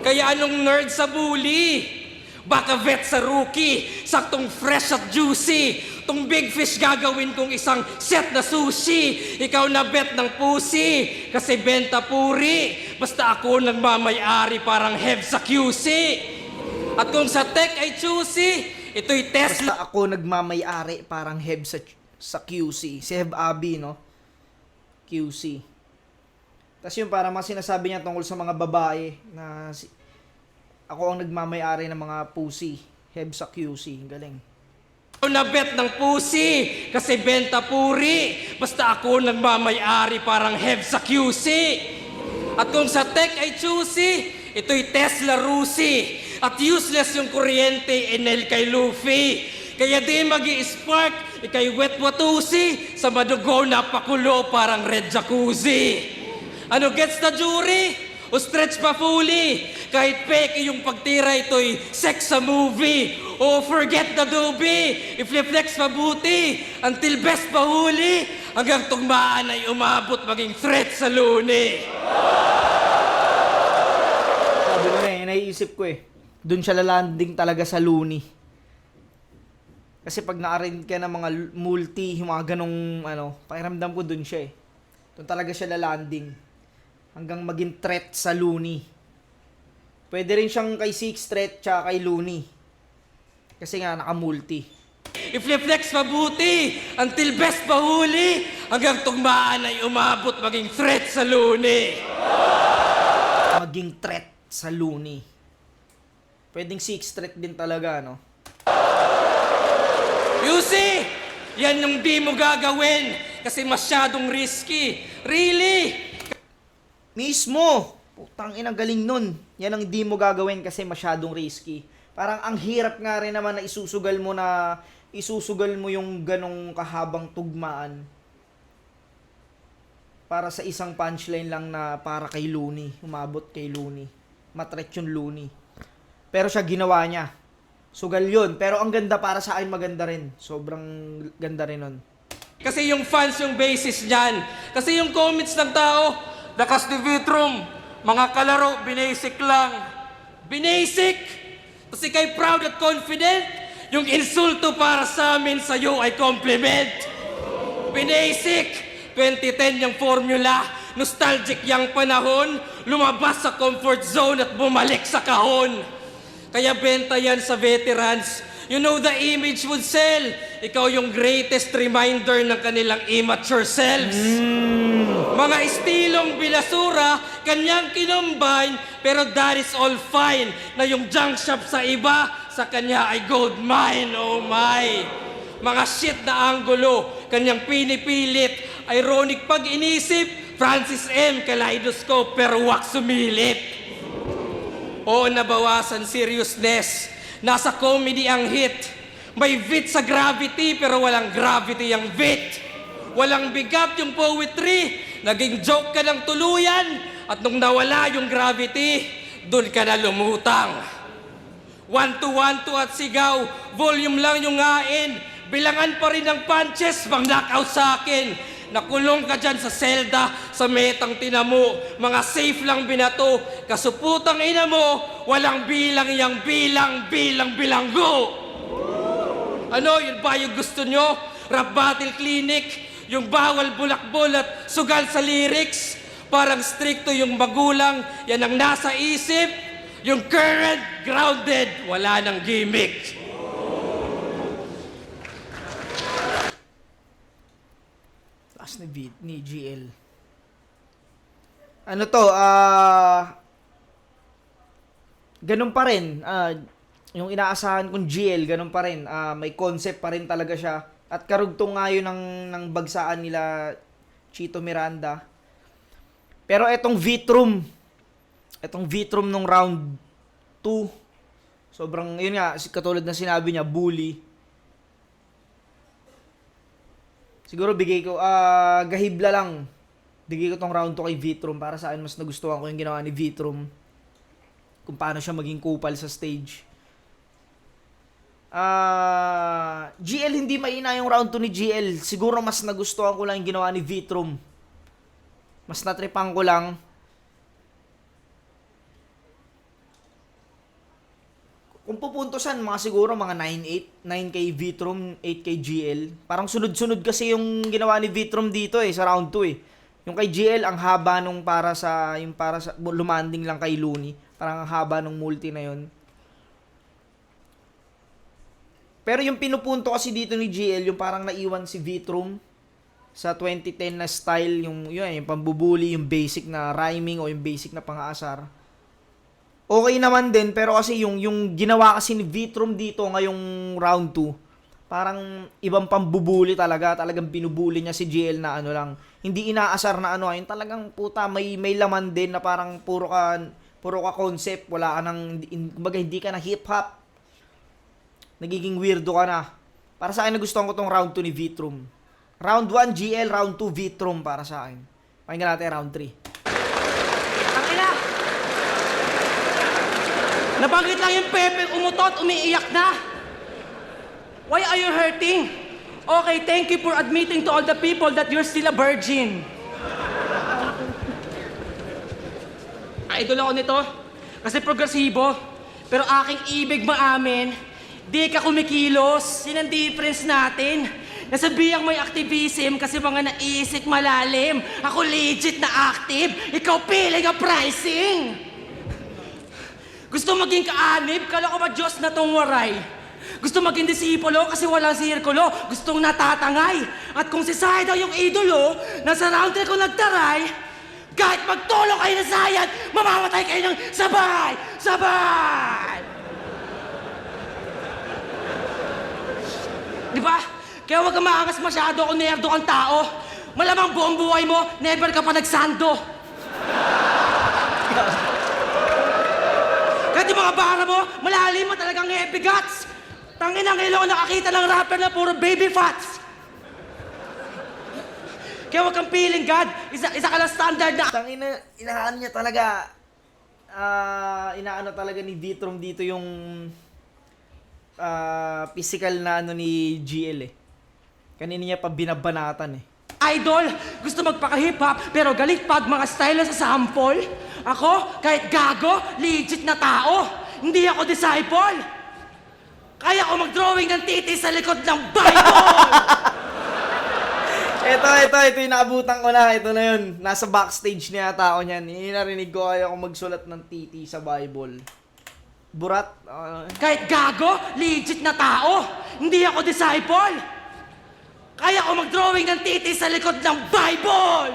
Kaya anong nerd sa bully? Baka vet sa rookie, saktong fresh at juicy. Tong big fish gagawin kong isang set na sushi. Ikaw na bet ng pusi, kasi benta puri. Basta ako nagmamay-ari parang hev sa QC. At kung sa tech ay choosy, ito'y Tesla. Basta ako nagmamay-ari parang Heb sa QC. Si Heb Abi, no? QC. Tapos yung parang mga sinasabi niya tungkol sa mga babae na ako ang nagmamay-ari ng mga pussy. Heb sa QC. Galing. Na bet ng pusi, kasi benta puri. Basta ako nagmamay-ari parang hev sa QC. At kung sa tech ay choosy, ito'y Tesla Rusi. At useless yung kuryente, Enel kay Luffy. Kaya di magi-spark, ikay wet watusi. Sa madugo na pakulo parang red jacuzzi. Ano gets na jury? O stretch pa fully. Kahit peke yung pagtira, ito'y sex sa movie. O forget the doobie. I-flex mabuti. Until best pahuli. Hanggang tugmaan ay umabot maging threat sa luni. Sabi ko na eh, naiisip ko eh. Doon siya lalanding talaga sa Looney. Kasi pag na-arrange ka ng mga multi, yung mga ganong ano, pakiramdam ko doon siya eh. Doon talaga siya lalanding. Hanggang maging threat sa Looney. Pwede rin siyang kay Six threat tsaka kay Looney. Kasi nga naka-multi. I-flex mabuti. Until best pahuli. Hanggang tugmaan ay umabot maging threat sa luni. Maging threat sa Looney. Pwedeng Six threat din talaga, no? You see? Yan yung di mo gagawin. Kasi masyadong risky. Really? Mismo! Putang ina, galing nun. Yan ang hindi mo gagawin kasi masyadong risky. Parang ang hirap nga rin naman na isusugal mo yung ganong kahabang tugmaan para sa isang punchline lang na para kay Looney. Umabot kay Looney. Matret yung Looney. Pero siya ginawa niya. Sugal yun. Pero ang ganda para sa akin maganda rin. Sobrang ganda rin nun. Kasi yung fans yung basis niyan. Kasi yung comments ng tao, lakas ni Vitrum, mga kalaro, binasic lang. Binasic! Kasi kay proud at confident, yung insulto para sa amin sa'yo ay compliment. Binasic! 2010 yung formula, nostalgic yung panahon, lumabas sa comfort zone at bumalik sa kahon. Kaya benta yan sa veterans. You know the image would sell. ikaw yung greatest reminder ng kanilang immature selves. Mga estilong bilasura, kanyang kinumbine, pero that is all fine. Na yung junk shop sa iba, sa kanya ay gold mine, oh my. Mga shit na anggulo, kanyang pinipilit. Ironic pag inisip, Francis M. Kaleidoscope, pero wak sumilip. Oo, nabawasan seriousness. Nasa comedy ang hit. May wit sa gravity, pero walang gravity ang wit. Walang bigat yung poetry. Naging joke ka ng tuluyan. At nung nawala yung gravity, dun ka na lumutang. 1 to 1 to at sigaw, volume lang yung ngain. Bilangan pa rin ng punches, pang knockout sa akin. Nakulong ka dyan sa selda, sa metang tinamo. Mga safe lang binato. Kasuputang ina mo, walang bilang yang bilanggo. Ano, yun ba yung gusto nyo? Rap battle clinic? Yung bawal bulakbol at sugal sa lyrics? Parang stricto yung magulang, yan ang nasa isip. Yung current, grounded, wala nang gimmick. Taas ni GL. Ano to, ganun pa rin. Yung inaasahan kong GL, ganun pa rin. May concept pa rin talaga siya. At karugtong nga yun ng bagsaan nila Chito Miranda. Pero etong V-Trum nung round 2, sobrang, yun nga, katulad na sinabi niya, bully. Siguro bigay ko, gahibla lang. Bigay ko tong round 2 kay V-Trum. Para sa akin, mas nagustuhan ko yung ginawa ni V-Trum. Kung paano siya maging kupal sa stage. GL, hindi maina yung round 2 ni GL. Siguro mas nagustuhan ko lang yung ginawa ni V-Trum. Mas natripan ko lang. Kung pupuntosan, siguro mga 9-8. 9 kay V-Trum, 8 kay GL. Parang sunod-sunod kasi yung ginawa ni V-Trum dito sa round 2 Yung kay GL, ang haba nung para sa lumanding lang kay Looney. Parang ang haba nung multi na yun. Pero yung pinupunto kasi dito ni GL, yung parang naiwan si V-Trum sa 2010 na style, yung pambubuli, yung basic na rhyming o yung basic na pang-aasar. Okay naman din, pero kasi yung ginawa kasi ni V-Trum dito ngayong round 2, parang ibang pambubuli talaga. Talagang binubuli niya si GL na ano lang. Hindi inaasar na ano, yung talagang puta, may laman din na parang puro ka concept, wala ka nang, kumbaga hindi ka na hip-hop. Nagiging weirdo ka na. Para sa akin, nagustuhan ko tong round 2 ni V-Trum. Round 1, GL. Round 2, V-Trum para sa akin. Pakinggan natin round 3. Tangina! Nabanggit lang yung Pepe, umutot, umiiyak na. Why are you hurting? Okay, thank you for admitting to all the people that you're still a virgin. Idol ako nito. Kasi progresibo. Pero aking ibig maamin, di ka kumikilos. Yun ang difference natin. Nasabihang may activism kasi mga naisik malalim. Ako legit na active. Ikaw piling ang pricing. Gusto maging kaanib? Kala ko ba Diyos na tong waray? Gusto maging disipulo kasi walang sirkulo. Gustong natatangay. At kung si Sai daw yung idolo, nasa round 3 ko nagtaray, kahit magtulong kayo na sayad, mamamatay kayo ng sabay! Sabay! Di ba? Kaya huwag kang maangas masyado kung nerdo kang tao. Malamang buong buhay mo, never ka pa nagsando. Kahit yung mga bara mo, malalim mo talagang heavy guts. Tangin ang ilaw nakakita ng rapper na puro baby fats. Kaya huwag kang feeling God. Isa ka lang standard na. Inaano niya talaga. Inaano talaga ni V-Trum dito yung physical na ano ni GL Kanina niya pa binabanatan Idol, gusto magpaka-hip-hop pero galit pag mga style sa sample. Ako, kahit gago, legit na tao. Hindi ako disciple. Kaya ko mag-drawing ng titi sa likod ng Bible! Ito yung naabutan ko na. Ito na yun. Nasa backstage niya tao niyan. Narinig ko kaya ko magsulat ng titi sa Bible. Burat. Kahit gago, legit na tao, hindi ako disciple. Kaya ko mag-drawing ng titi sa likod ng Bible.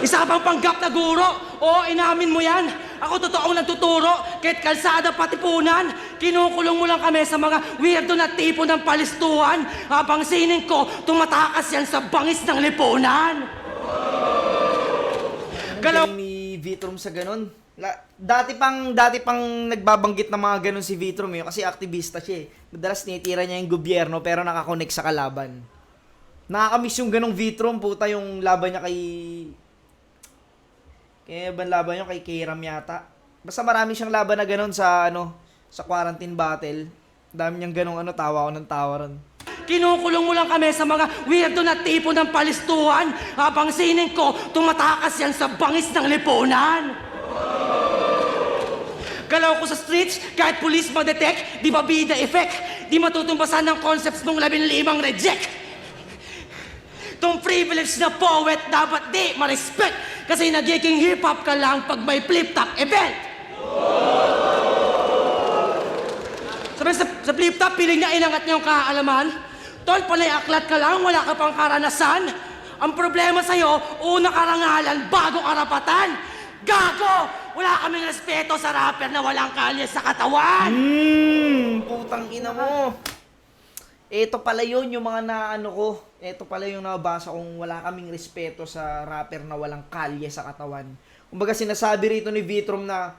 Isa ka bang panggap na guro? Oo, inamin mo yan. Ako totoong nagtuturo, kahit kalsada patipunan. Kinukulong mo lang kami sa mga weirdo na tipo ng palistuhan. Habang sining ko, tumatakas yan sa bangis ng lipunan. Galaw ni Vitrom sa ganun. Dati pang nagbabanggit ng mga ganun si Vitrom yun kasi aktivista siya eh. Madalas tinitira niya yung gobyerno pero nakakonect sa kalaban. Nakakamiss yung ganung Vitrom, puta yung laban niya kay laban niya kay Kairam yata. Basta marami siyang laban na ganun sa sa quarantine battle. Dami niyang ganung tawa ko ng tawa ron. Kinukulong mo lang kami sa mga weirdo na tipo ng palistuhan. Habang sining ko, tumatakas yan sa bangis ng lipunan. Galaw ko sa streets, kahit police ma-detect, di ba bida effect? Di matutumbasan ng concepts mong 15 reject. Tong privilege na poet dapat di ma-respect. Kasi nagiging hip-hop ka lang pag may flip-top event. Sabi sa flip-top, piling na inangat niya yung kaalaman. Tol, panay aklat ka lang, wala ka pang karanasan. Ang problema sa'yo, una karangalan, bago karapatan. Gago! Wala kaming respeto sa rapper na walang kalye sa katawan. Putang ina mo. Ito pala yun, yung mga ko. Ito pala yung nabasa kong wala kaming respeto sa rapper na walang kalye sa katawan. Kumbaga sinasabi rito ni Vitrom na,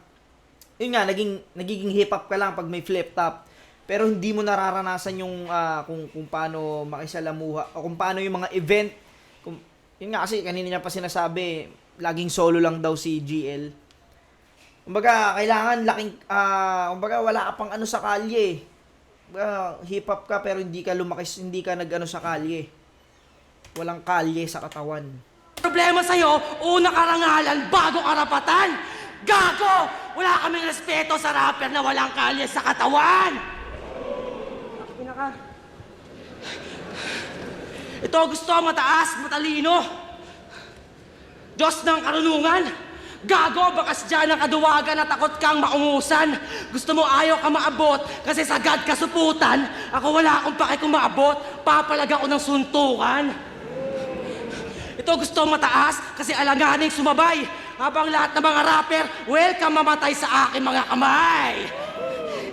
yun nga, nagiging hip-hop ka lang pag may flip-top. Pero hindi mo nararanasan yung kung paano makisalamuha o kung paano yung mga event. Yun nga kasi kanina niya pa sinasabi, laging solo lang daw si GL. Kumbaga kailangan kumbaga wala ka pang sa kalye. Hip-hop ka pero hindi ka lumakis, hindi ka sa kalye. Walang kalye sa katawan. Problema sa'yo, una karangalan, bago karapatan. Gago! Wala kaming respeto sa rapper na walang kalye sa katawan. Ito gusto mataas, matalino. Diyos ng karunungan. Gago, bakas dyan ang kaduwagan at takot kang maungusan. Gusto mo ayaw ka maabot kasi sagad kasuputan. Ako wala akong pake kung maabot, papalag ako ng suntukan. Ito gusto mataas kasi alanganing sumabay. Habang lahat ng mga rapper, welcome mamatay sa aking mga kamay.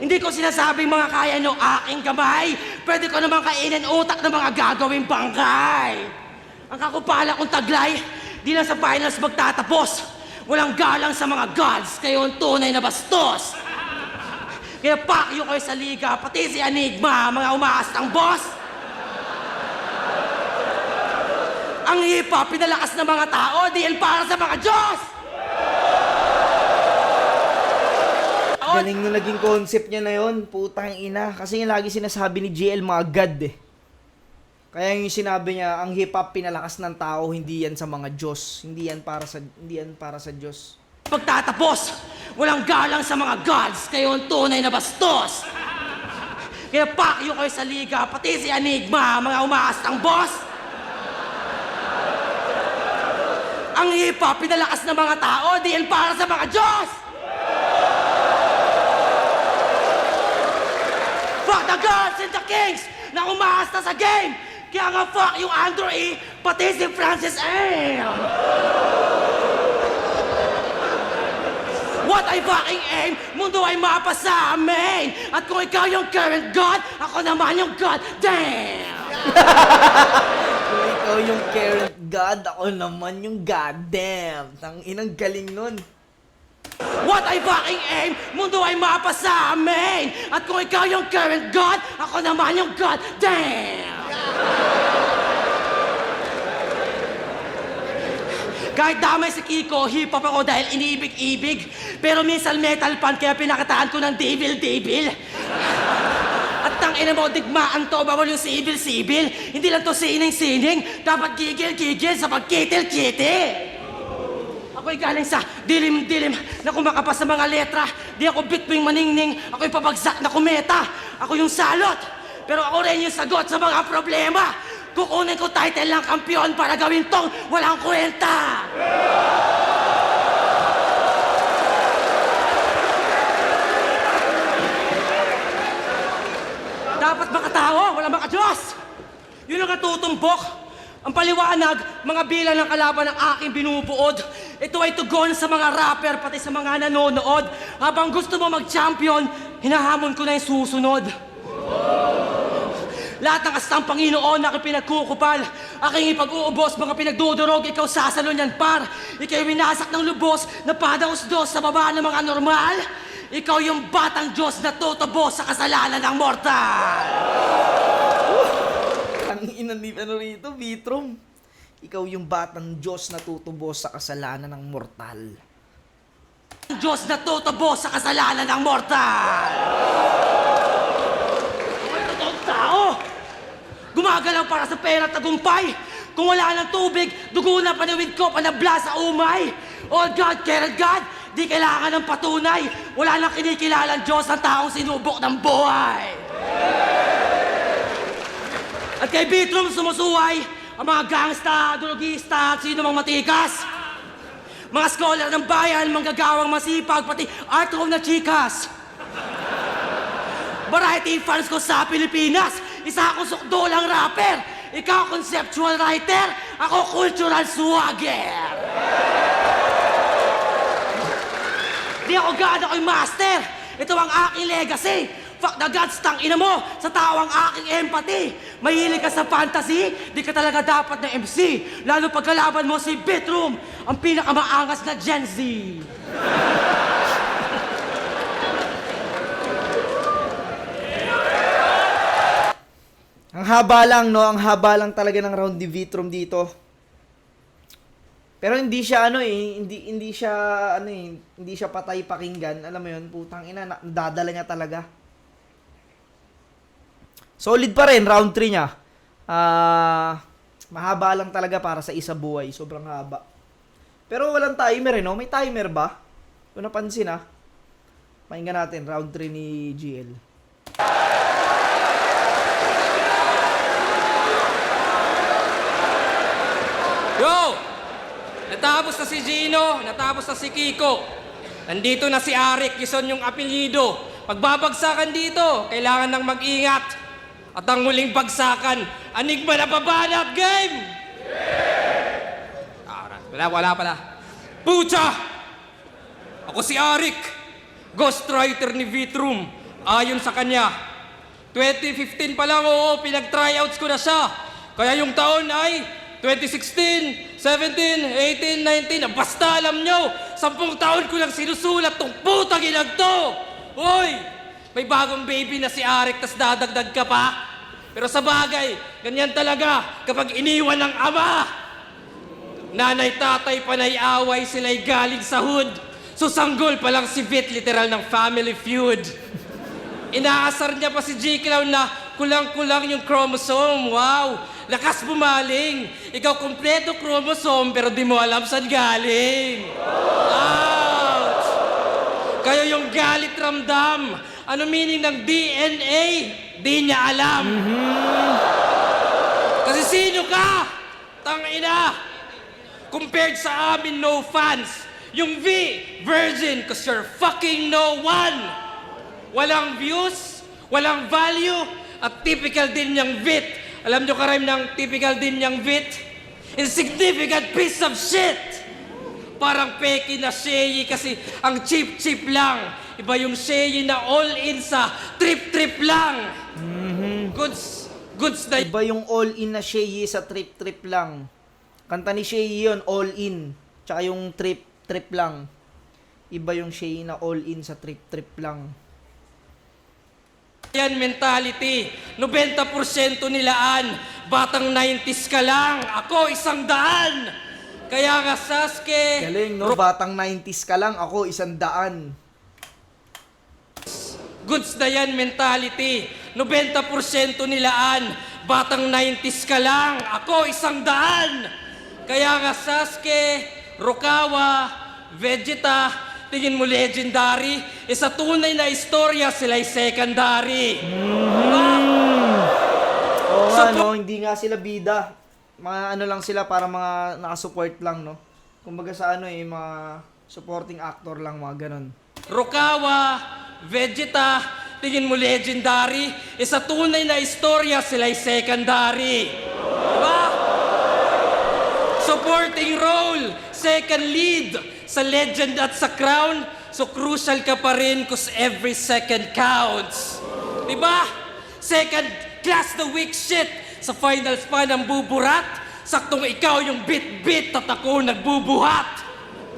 Hindi ko sinasabing mga kaya nyo aking kamay. Pwede ko naman kainin utak ng mga gagawing bangkay. Ang kakupala kong taglay, di lang sa finals magtatapos. Walang galang sa mga gods, kayo ang tunay na bastos. Kaya pakyo kayo sa liga, pati si Enigma, mga umaastang boss. Ang hip-hop, pinalakas ng mga tao, di yan para sa mga Diyos. Galing na naging concept niya na yun, putang ina. Kasi yung lagi sinasabi ni GL mga God eh. Kaya yung sinabi niya, ang hip-hop pinalakas ng tao, hindi yan sa mga Diyos. Hindi yan para sa Diyos. Pagtatapos, walang galang sa mga gods, kayo ang tunay na bastos. Kaya pakyo kayo sa liga, pati si Enigma, mga umaastang boss. Ang hip-hop, pinalakas ng mga tao, di yan para sa mga Diyos. Fuck the gods and the kings na umaasta sa game. Kaya nga fuck yung Andrew E, pati si Francis M. What I fucking aim, mundo ay mapa sa amin. At kung ikaw yung current god, ako naman yung god damn. Kung ikaw yung current God, ako naman yung goddamn. Inang galing nun. What I fucking aim, mundo ay mapa sa amin. At kung ikaw yung current god, ako naman yung god damn. Kahit damay si Kiko, hip-hop ako dahil iniibig-ibig. Pero minsan metal pan, kaya pinakataan ko ng devil-devil. At tangina mo, digmaan to, bawal yung sibil-sibil. Hindi lang to sining-sining, dapat gigil-gigil sa pagkitil-kitil. Ako'y galing sa dilim-dilim na kumakapas sa mga letra. Di ako bitwing maningning, ako'y pabagsak na kometa. Ako yung salot, pero ako rin yung sagot sa mga problema. Kukunin ko title ng kampiyon para gawin tong walang kwenta! Dapat makatao, wala makadiyos! Yun ang natutumbok. Ang paliwanag, mga bilang ng kalaban ng aking binubuod. Ito ay tugon sa mga rapper, pati sa mga nanonood. Habang gusto mo mag-champion, hinahamon ko na yung susunod. Lahat ng astang Panginoon na aking pinagkukupal, aking ipag-uubos, mga pinagdudurog, ikaw sasalo niyan, par. Ikaw winasak ng lubos na padaos-dos sa baba ng mga normal. Ikaw yung batang Diyos na tutubos sa kasalanan ng mortal. Ang ina ni ano rito, Vitrom. Ikaw yung batang Diyos na tutubos sa kasalanan ng mortal. Diyos na tutubos sa kasalanan ng mortal. Ay, totoong tao. Gumagalaw para sa pera at tagumpay. Kung wala ng tubig, dugo na paniwid ko, panabla sa umay. All God, care God, di kailangan ng patunay. Wala nang kinikilalang Diyos ang taong sinubok ng buhay. At kay Vitrom sumusuway ang mga gangsta, drogista at sino mang matikas. Mga scholar ng bayan, manggagawang masipag, pati art home na chikas. Variety fans ko sa Pilipinas, isa akong sukdulang rapper. Ikaw conceptual writer, ako cultural swagger. Di ako God, ako'y master. Ito ang aking legacy. Fuck the gods, tangina mo, sa tao ang aking empathy. Mahilig ka sa fantasy, di ka talaga dapat na MC. Lalo pagkalaban mo si Vitrom, ang pinakamaangas na Gen Z. Ang haba lang, no? Ang haba lang talaga ng round ni Vitrom dito. Pero hindi siya hindi siya patay pakinggan. Alam mo 'yun, putang ina, nadadala niya talaga. Solid pa rin round 3 niya. Mahaba lang talaga para sa isa buhay, sobrang haba. Pero walang timer no? May timer ba? Kung napansin Pakinggan natin round 3 ni GL. Yo! Natapos na si Gino, natapos na si Kiko. Nandito na si Arik, Quezon yung apelyido. Pagbabagsakan dito, kailangan nang mag-ingat. At ang muling bagsakan, Enigma na babanat game! Wala pala. Pucha! Ako si Arik, ghostwriter ni Vitrom. Ayon sa kanya, 2015 pa lang, pinag-tryouts ko na siya. Kaya yung taon ay 2016, 17, 18, 19, basta alam nyo, 10 taon ko lang sinusulat tong putang inag to! Hoy! May bagong baby na si Arik, tas dadagdag ka pa? Pero sa bagay, ganyan talaga kapag iniwan ng ama! Nanay, tatay, panay, away, sila'y galing sa hood. Susanggol pa lang si Vit, literal ng family feud. Inaasar niya pa si J. Clown na kulang-kulang yung chromosome. Wow! Lakas bumaling. Ikaw kompleto chromosome pero di mo alam saan galing. Ouch! Kayo yung galit ramdam. Ano meaning ng DNA? Di niya alam. Kasi sino ka? Tangina! Compared sa amin, no fans. Yung V, virgin, cause you're fucking no one. Walang views, walang value, at typical din niyang Vit. Alam niyo karime ng typical din niyang Vit? Insignificant piece of shit! Parang peki na Sheyi kasi ang cheap-cheap lang. Iba yung Sheyi na all-in sa trip-trip lang. Goods na... Iba yung all-in na Sheyi sa trip-trip lang. Kanta ni Sheyi yun, all-in. Tsaka yung trip lang. Iba yung Sheyi na all-in sa trip-trip lang. Yan mentality. 90% nilaan. Batang 90s ka lang. Ako 100. Kaya nga Sasuke... Galing, no? Batang 90s ka lang, ako 100. Goods na yan mentality. 90% nilaan. Batang 90s ka lang. Ako 100. Kaya nga Sasuke, Rukawa, Vegeta, tingin mo legendary, sa tunay na istorya sila'y secondary. Oo nga, no? Hindi nga sila bida. Mga ano lang sila, para mga nakasupport lang, no? Kumbaga sa ano mga supporting actor lang, mga ganon. Rukawa, Vegeta, tingin mo legendary. Sa tunay na istorya, sila'y secondary. Diba? Supporting role, second lead. Sa legend at sa crown, so crucial ka pa rin cause every second counts. Diba? Second class na weak shit. Sa finals pa ng buburat, saktong ikaw yung bit-bit at ako nagbubuhat.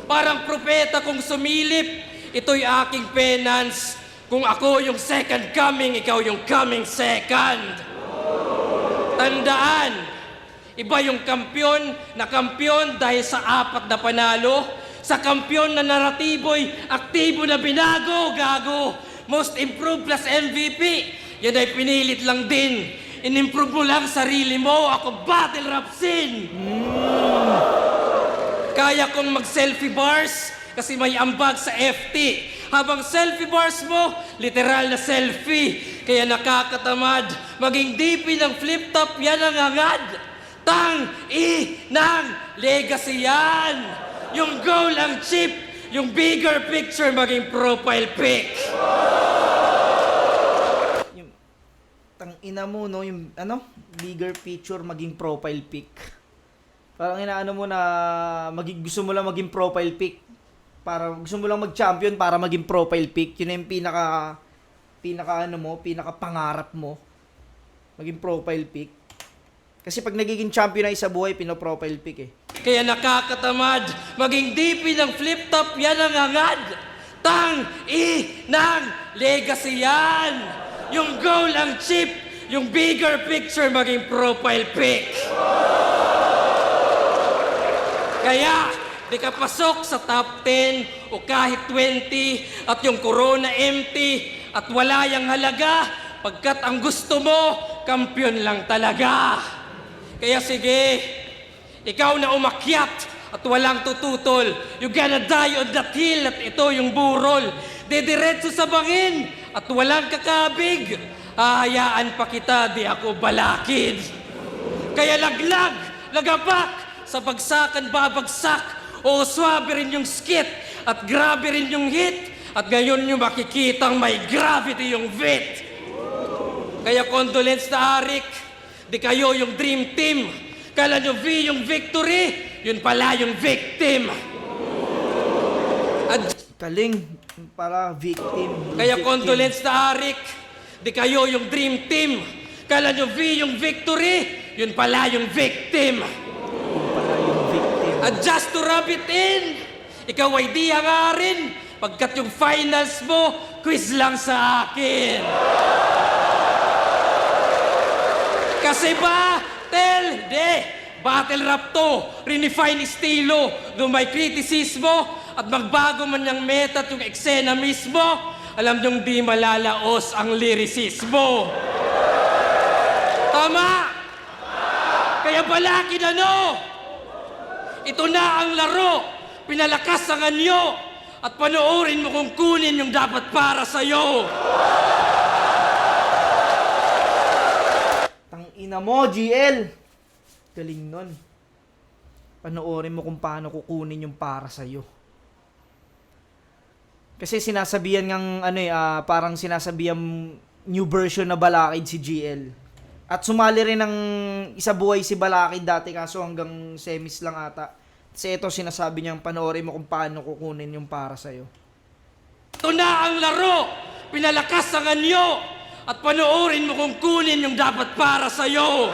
Parang propeta kong sumilip, ito'y aking penance. Kung ako yung second coming, ikaw yung coming second. Tandaan, iba yung kampiyon dahil sa 4 na panalo. Sa kampiyon na naratibo'y aktibo na binago, gago. Most improved plus MVP, yan ay pinilit lang din. In-improve mo lang sarili mo, ako battle rap scene. Kaya kong mag-selfie bars kasi may ambag sa FT. Habang selfie bars mo, literal na selfie. Kaya nakakatamad, maging DP ng flip-top, yan ang hangad. Ng legacy yan. Yung goal ang cheap, yung bigger picture maging profile pic. Yung tangina mo, no? Yung bigger picture maging profile pic. Parang inaano mo na gusto mo lang maging profile pic. Para gusto mo lang mag-champion para maging profile pic. Yun yung pinaka pangarap mo. Maging profile pic. Kasi pag nagiging champion na isa buhay, pino-profile pic eh. Kaya nakakatamad, maging DP ng flip-top, yan ang hangad. Ng legacy yan. Yung goal ang cheap, yung bigger picture maging profile pic. Kaya, di ka pasok sa top 10 o kahit 20 at yung corona empty at wala yang halaga pagkat ang gusto mo, kampiyon lang talaga. Kaya sige, ikaw na umakyat at walang tututol. You gonna die on that hill at ito yung burol. Dediretso sa bangin at walang kakabig. Hahayaan pa kita, di ako balakid. Kaya laglag, lagapak, sa bagsakan babagsak. O swabe rin yung skit at grabe rin yung hit. At ngayon nyo makikitang may gravity yung vit. Kaya condolence na Arik, di kayo yung dream team. Kala nyo V yung victory, yun pala yung victim. Kaling, para victim. Kaya condolence na Arik, di kayo yung dream team. Kala nyo V yung victory, yun pala yung victim. Para yung victim. And just to rub it in, ikaw ay di hangarin, pagkat yung finals mo, quiz lang sa akin. Kasi battle rap to, redefine estilo, do may kritisismo, at magbago man yung meta at yung eksena mismo, alam niyong di malalaos ang lirisismo. Tama! Kaya balaki na no! Ito na ang laro, pinalakas ang anyo, at panoorin mo kung kunin yung dapat para sa'yo. Tangina mo, GL! Galing nun. Panoorin mo kung paano kukunin yung para sa'yo. Kasi sinasabihan ng parang sinasabihan new version na Balakid si GL. At sumali rin ng isa buhay si Balakid dati kaso hanggang semis lang ata. Kasi ito sinasabi niyang panoorin mo kung paano kukunin yung para sa'yo. Ito na ang laro, pinalakas ang anyo, at panoorin mo kung kunin yung dapat para sa'yo.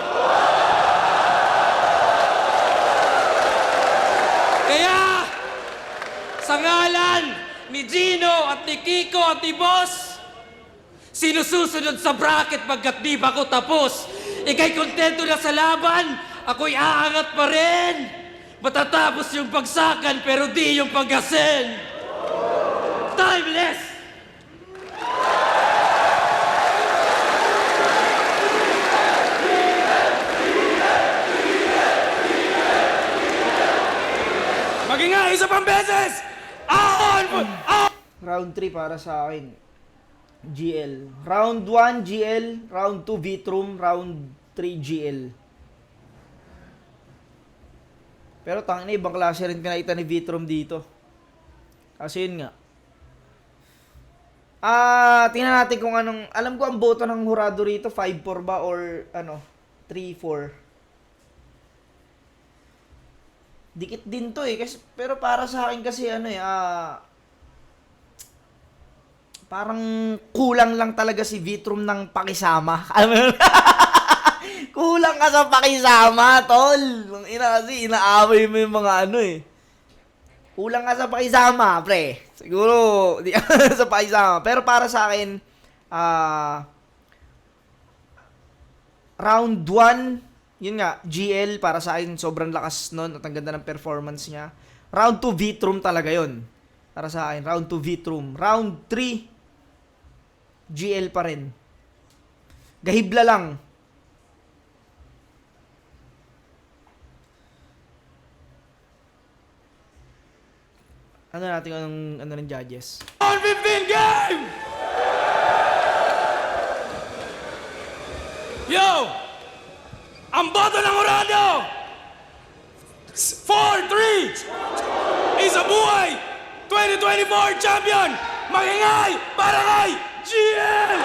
Kaya, sa ngalan ni Gino at ni Kiko at ni Boss, sinususunod sa bracket pagkat di ba ko tapos. Ika'y kontento na sa laban, ako'y aangat pa rin. Matatapos yung bagsakan pero di yung paggasin. Timeless! Maging nga, isa pang beses! Round 3 para sa akin. GL. Round 1, GL. Round 2, Vitrum. Round 3, 3 GL. Pero tangina, ibang klase rin pinakita ni Vitrom dito. Kasi yun nga. Tingnan natin kung anong, alam ko ang boto ng hurado rito, 5-4 ba or ano, 3-4. Dikit din to kasi, pero para sa akin kasi ano parang kulang lang talaga si Vitrom ng pakisama. Alam mo yun? Kulang ka sa pakisama, tol. Ang ina kasi, inaaway mo yung mga kulang ka sa pakisama, pre. Siguro, di sa pakisama. Pero para sa akin, round 1, yun nga, GL, para sa akin, sobrang lakas nun at ang ganda ng performance niya. Round 2, Vitrom talaga yun. Para sa akin, round 2, Vitrom. Round 3, GL pa rin. Gahibla lang. Ano natin ano ng judges? On 15 game! Yo! Ang boto ng Horado! 4-3! Isa buhay! 2024 champion! Magingay para kay GL!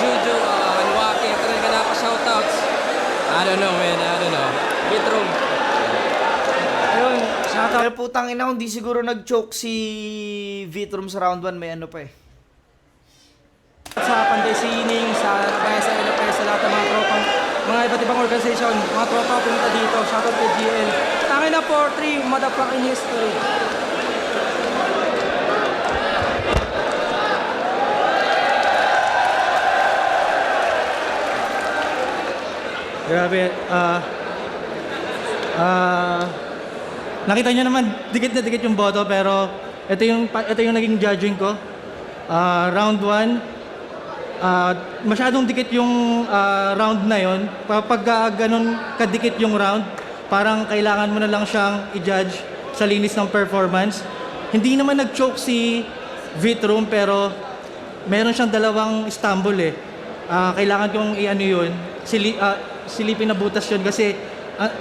Juju, Anwaki, talaga na pa shoutouts. I don't know, man. I don't know. Vitrom. Ayun, shoutout. Pero putang ina, hindi siguro nag-choke si Vitrom sa round 1, may ano pa eh. Sa Panday Sining, sa PSA, LFS, sa lahat ng mga tropang, mga iba't ibang organisasyon, mga tropa pumunta dito. Shoutout kay GL. Tangin na 4-3, motherfucking history. Grabe. Nakita niyo naman, dikit na dikit yung boto, pero ito yung naging judging ko. Round 1, masyadong dikit yung round na yon. Kapag ganun kadikit yung round, parang kailangan mo na lang siyang i-judge sa linis ng performance. Hindi naman nag-choke si Vitrom, pero meron siyang dalawang stumble eh. Kailangan kong i-ano yun, silipin na butas yun kasi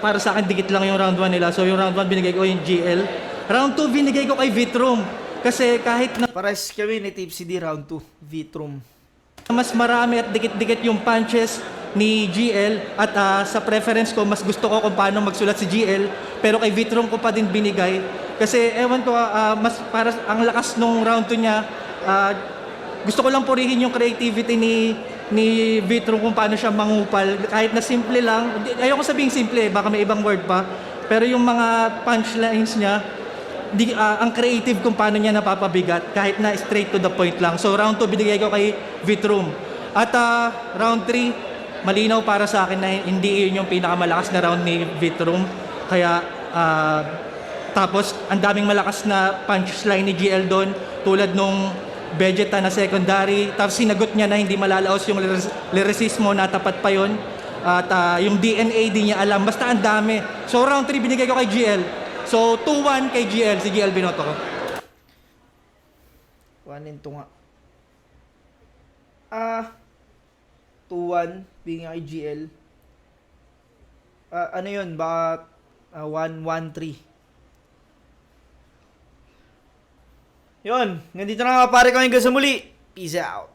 para sa akin dikit lang yung round 1 nila. So yung round 1 binigay ko yung GL. Round 2 binigay ko kay Vitrom kasi kahit na Pares kami ni Tipsy D, round 2, Vitrom. mas marami at dikit-dikit yung punches ni GL at sa preference ko mas gusto ko kung paano magsulat si GL, pero kay Vitrom ko pa din binigay kasi ewan ko mas para ang lakas nung round 2 niya. Gusto ko lang purihin yung creativity ni Vitrom kung paano siya mangupal kahit na simple lang. Ayoko sabihing simple, baka may ibang word pa, pero yung mga punchlines niya ang creative kung paano niya napapabigat kahit na straight to the point lang. So round 2 binigay ko kay Vitrom. At round 3 malinaw para sa akin na hindi yun yung pinakamalakas na round ni Vitrom. Kaya tapos ang daming malakas na punchline ni GL doon, tulad nung Vegeta na secondary. Tapos sinagot niya na hindi malalaos yung lyricismo, na tapat pa yun. At yung DNA di niya alam. Basta ang dami. So round 3 binigay ko kay GL. So 2-1 kay GL. Si GL binoto ko. 1-2 nga. 2-1, binigay kay GL. Ano yun? Baka 1-1-3. Yun, nandito na nga pare ko hanggang sa muli. Peace out.